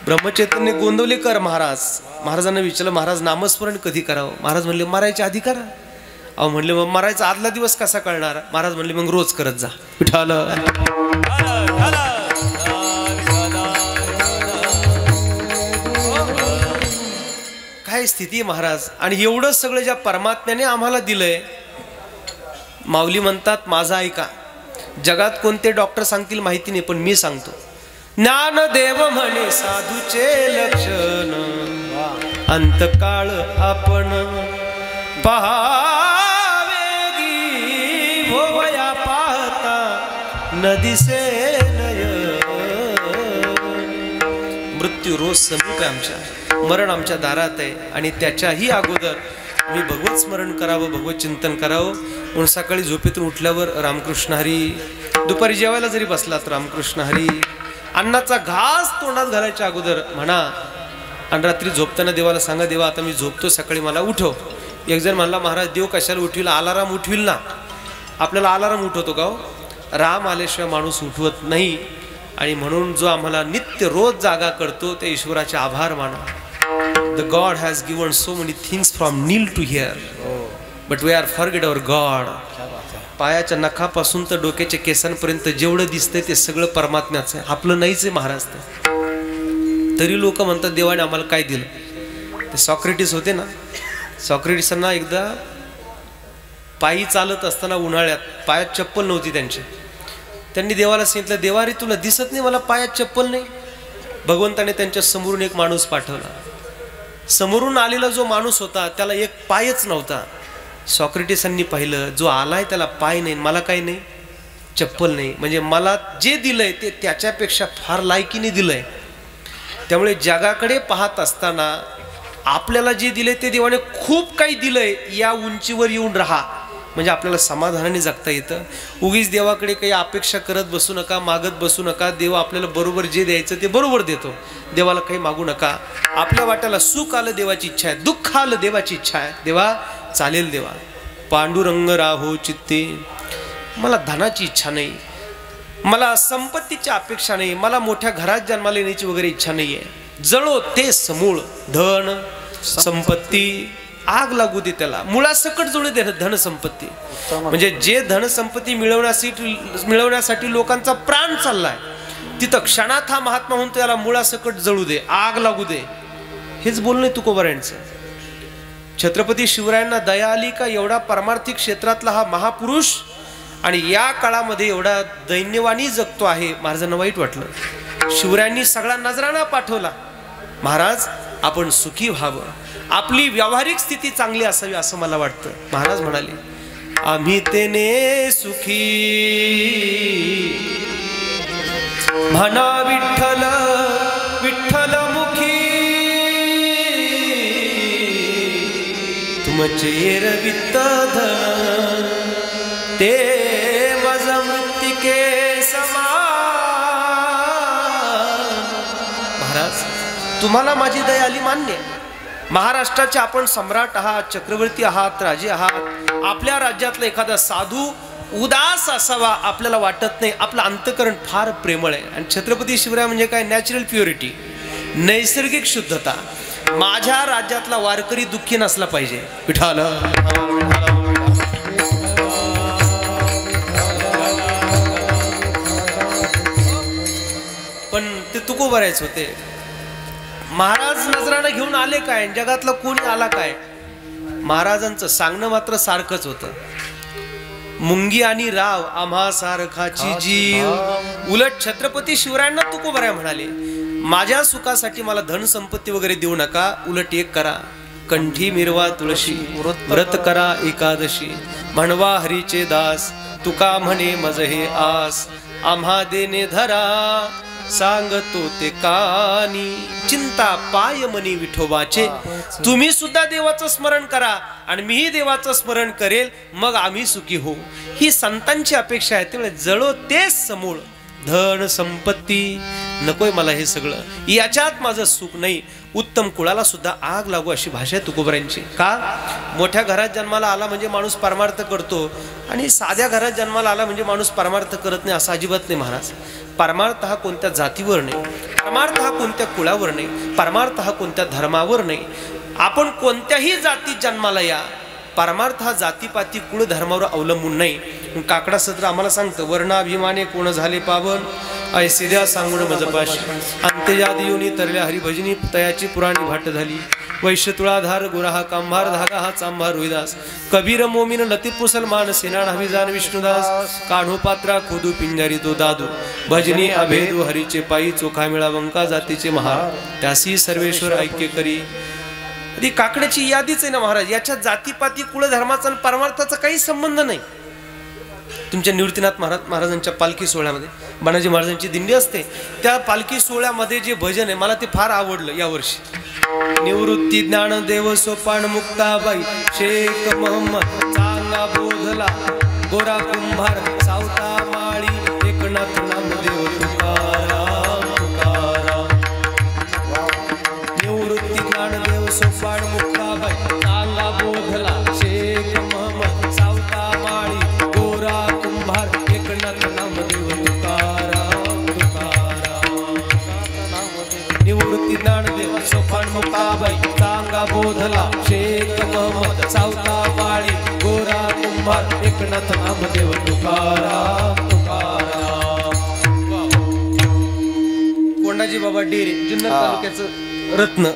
ब्रह्मचैतन्य गोंदवलेकर महाराजांना विचारलं, महाराज नामस्मरण कधी करावं? महाराज म्हणले मरायच्या आधी करा. अहो म्हणले मग मरायचा आदला दिवस कसा कळणार? महाराज म्हणले मग रोज करत जा. विठ्ठल काय स्थिती महाराज. आणि एवढं सगळं ज्या परमात्म्याने आम्हाला दिलंय, माऊली म्हणतात माझा ऐका. जगात कोणते डॉक्टर सांगतील माहिती नाही, पण मी सांगतो. ज्ञानदेव म्हणे साधूचे लक्षण अंतकाळ आपण पहावे भोवया पाहता न दिसे नयन. मृत्यू रोज समीप आहे आमच्या, मरण आमच्या दारात आहे. आणि त्याच्याही अगोदर मी भगवत स्मरण करावं, भगवत चिंतन करावं. म्हणून सकाळी झोपेतून उठल्यावर रामकृष्ण हरी, दुपारी जेवायला जरी बसला तर रामकृष्ण हरी, अन्नाचा घास तोंडात घालायच्या अगोदर म्हणा. आणि रात्री झोपताना देवाला सांगा, देवा आता मी झोपतो, सकाळी मला उठव. एक जण म्हणला, महाराज देव कशाला उठविल? अलाराम उठविल ना. आपल्याला अलाराम उठवतो का हो? राम आल्याशिवाय माणूस उठवत नाही. आणि म्हणून जो आम्हाला नित्य रोज जागा करतो त्या ईश्वराचे आभार माना. The God has given so many things from kneel to here, but we are forget our God. पायाच्या नखापासून तर डोक्याच्या केसांपर्यंत जेवढं दिसतंय ते सगळं परमात्म्याचं आहे, आपलं नाहीच आहे महाराज. तरी लोक म्हणतात देवाने आम्हाला काय दिलं. ते सॉक्रेटिस होते ना, सॉक्रेटिसांना एकदा पायी चालत असताना उन्हाळ्यात पायात चप्पल नव्हती त्यांची. त्यांनी देवाला सांगितलं, देवा रे तुला दिसत नाही मला पायात चप्पल नाही. भगवंताने त्यांच्या समोरून एक माणूस पाठवला. समोरून आलेला जो माणूस होता त्याला एक पायच नव्हता. सॉक्रेटिसांनी पाहिलं, जो आलाय त्याला पाय नाही, मला काय नाही. चप्पल नाही. म्हणजे मला जे दिलंय ते त्याच्यापेक्षा फार लायकीने दिलंय. त्यामुळे जगाकडे पाहत असताना आपल्याला जे दिलंय ते देवाने खूप काही दिलंय, या उंचीवर येऊन राहा म्हणजे आपल्याला समाधानाने जगता येतं. उगीच देवाकडे काही अपेक्षा करत बसू नका, मागत बसू नका. देव आपल्याला बरोबर जे द्यायचं ते बरोबर देतो. देवाला काही मागू नका. आपल्या वाट्याला सुख आलं देवाची इच्छा आहे, दुःख आलं देवाची इच्छा आहे. देवा चालेल देवा. पांडुरंग राहो चित्ते. मला धनाची इच्छा नाही, मला संपत्तीची अपेक्षा नाही, मला मोठ्या घरात जन्माला येण्याची वगैरे इच्छा नाही आहे. जळो ते समूळ. धन संपत्ती आग लागू दे त्याला, मुळासकट जळू दे धन संपत्ती. म्हणजे जे धन संपत्ती मिळवण्यासाठी लोकांचा प्राण चाललाय, तिथं क्षणात हा महात्मा म्हणतो त्याला मुळासकट जळू दे, आग लागू दे. हेच बोलणं तुकोबारायांचं. छत्रपती शिवरायांना दया आली का एवढा परमार्थिक क्षेत्रातला हा महापुरुष आणि या काळामध्ये एवढा दैन्यवानी जगतो आहे. महाराजांना वाईट वाटलं. शिवरायांनी सगळा नजराणा पाठवला. महाराज आपण सुखी व्हावं, आपली व्यावहारिक स्थिती चांगली असावी असं मला वाटतं. महाराज म्हणाले आम्ही तेने सुखी म्हणा विठ्ठल विठ्ठल मुखी तुमचे रवित धन ते मज मृत्तिके समान. महाराज तुम्हाला माझी दया आली मान्य. महाराष्ट्राचे आपण सम्राट आहात, चक्रवर्ती आहात, राजे आहात. आपल्या राज्यातला एखादा साधू उदास असावा आपल्याला वाटत नाही. आपलं अंतकरण फार प्रेमळ आहे. आणि छत्रपती शिवराय म्हणजे काय, नॅचरल प्युरिटी, नैसर्गिक शुद्धता. माझ्या राज्यातला वारकरी दुःखी नसला पाहिजे. विठ्ठल पण ते तुकोबारायच होते. महाराज नजरानं घेऊन आले काय, जगातला कोणी आला काय. महाराजांचं सांगणं मात्र सारखंच होतं. मुंगी आणि राव आम्हा सारखाची जीव. उलट छत्रपती शिवरायांना तुकोबाराय म्हणाले माझ्या सुखासाठी मला धन संपत्ती वगैरे देऊ नका. उलट एक करा, कंठी मिरवा तुळशी, व्रत करा एकादशी, म्हणवा हरीचे दास, तुका म्हणे मज हे आस, आम्हा देणे धरा सांगतो ते कानी, चिंता पाय मनी विठोबाचे. तुम्ही सुद्धा देवाचं स्मरण करा आणि मीही देवाचं स्मरण करेल, मग आम्ही सुखी होऊ. ही संतांची अपेक्षा आहे. त्यामुळे जळो तेच समूळ. धन संपत्ती नकोय मला, हे सगळं याच्यात माझं सुख नाही. उत्तम कुळाला सुद्धा आग लागू अशी भाषा आहे तुकोबारायांची. का, मोठ्या घरात जन्माला आला म्हणजे माणूस परमार्थ करतो आणि साध्या घरात जन्माला आला म्हणजे माणूस परमार्थ करत नाही असं अजिबात नाही. महाराज परमार्थ हा कोणत्या जातीवर नाही, परमार्थ हा कोणत्या कुळावर नाही, परमार्थ हा कोणत्या धर्मावर नाही. आपण कोणत्याही जातीत जन्माला या, परमार्थ हा जातीपाती कुळ धर्मावर अवलंबून नाही. काकडा सत्र आम्हाला सांगतं वर्णाभिमाने कोण झाले पावन, ऐसे द्या सांगून मजपाशी, अंत्यजात येऊनी तरल्या हरिभजनी तयाची पुराणी भाट झाली. वैश्य तुळाधार गोरा हा कांभार, धागा हा चांभार रोहिदास, कबीर मोमीन लतीफ मुसलमान, सेनान हविजान विष्णुदास, काढो पात्रा खोदू पिंजारी तो दादू, भजनी अभेदू हरीचे पायी, चोखा मिळा वंका जातीचे महार, त्यासी सर्वेश्वर ऐक्य करी. ती काकड्याची यादीच आहे ना महाराज. याच्यात जातीपाती कुळ धर्माचा आणि परमार्थाचा काही संबंध नाही. तुमच्या निवृत्तीनाथ महाराजांच्या पालखी सोहळ्यामध्ये बाणाजी महाराजांची दिंडी असते, त्या पालखी सोहळ्यामध्ये जे भजन आहे मला ते फार आवडलं यावर्षी. निवृत्ती ज्ञानदेव सोपान मुक्ताबाई, शेख मोहम्मद चांगा बोधला, गोरा कुंभार सावता माळी, एकनाथ नामदेव तुकाराम तुकाराम. निवृत्ती ज्ञानदेव सोपान मुक्ताबाई, चांगा बोधला, शेख मोहम्मद सावता माळी, गोरा कुंभार, एकनाथ नामदेव तुकाराम तुकाराम. निवृत्ती ज्ञानदेव सोपान मुक्ताबाई, चांगा बोधला, शेख मोहम्मद सावता माळी, गोरा कुंभार, एकनाथ नामदेव तुकाराम तुकाराम. कोंडाजी बाबा डेरे जुन्नर तालुक्याचं रत्न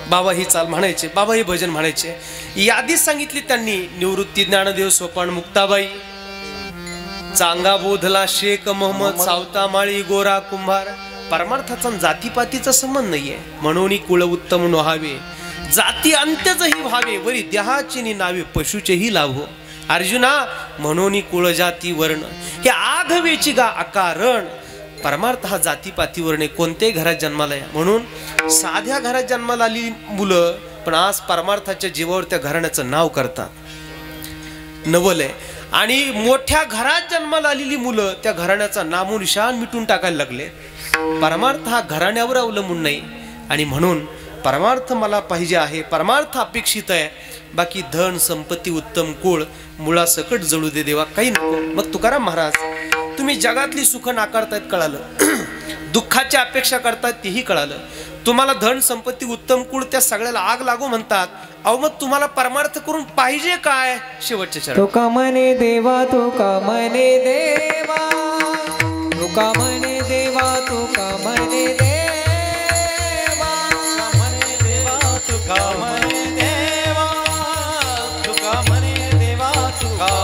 बाबा ही चाल म्हणायचे, बाबा हे भजन म्हणायचे. यादीच सांगितली त्यांनी. निवृत्ती ज्ञानदेव सोपान मुक्ताबाई, चांगा बोधला, शेख मोहम्मद सावता माळी, गोरा कुंभार. परमार्थाचा जातीपातीचा संबंध नाहीये. म्हणून कुळ उत्तम नोहावे, जाती अंत्यचही व्हावे, वरी देहाची नावे पशुचेही लाभो. अर्जुना म्हणून कुळ जाती वर्ण हे आघवेची गा अकारण. परमार्थ हा जातीपातीवर नाही, कोणत्याही घरात जन्माला या. म्हणून साध्या घरात जन्माला आली मुलं पण आज परमार्थाच्या जीवावर त्या घराण्याचं नाव करतात, नवल आहे. आणि मोठ्या घरात जन्माला आलेली मुलं त्या घराण्याचा नामोनिशान मिटून टाकायला लागले. परमार्थ हा घराण्यावर अवलंबून नाही. आणि म्हणून परमार्थ मला पाहिजे आहे, परमार्थ अपेक्षित आहे. बाकी धन संपत्ती उत्तम कुळ मुळासकट जळू दे देवा, काही नको. मग तुकाराम महाराज तुम्ही जगातली सुख नाकारतायत कळालं, दुःखाची अपेक्षा करतायत तेही कळालं. तुम्हाला धन संपत्ती उत्तम कुळ त्या सगळ्याला आग लागू म्हणतात. अहो मग तुम्हाला परमार्थ करून पाहिजे काय? शेवटचे चरण. तुका म्हणे देवा, तुका म्हणे देवा, तुका म्हणे देवा, तुका म्हणे देवा, म्हणे देवा तुका म्हणे देवा, तुका म्हणे देवा तुका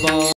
बाबा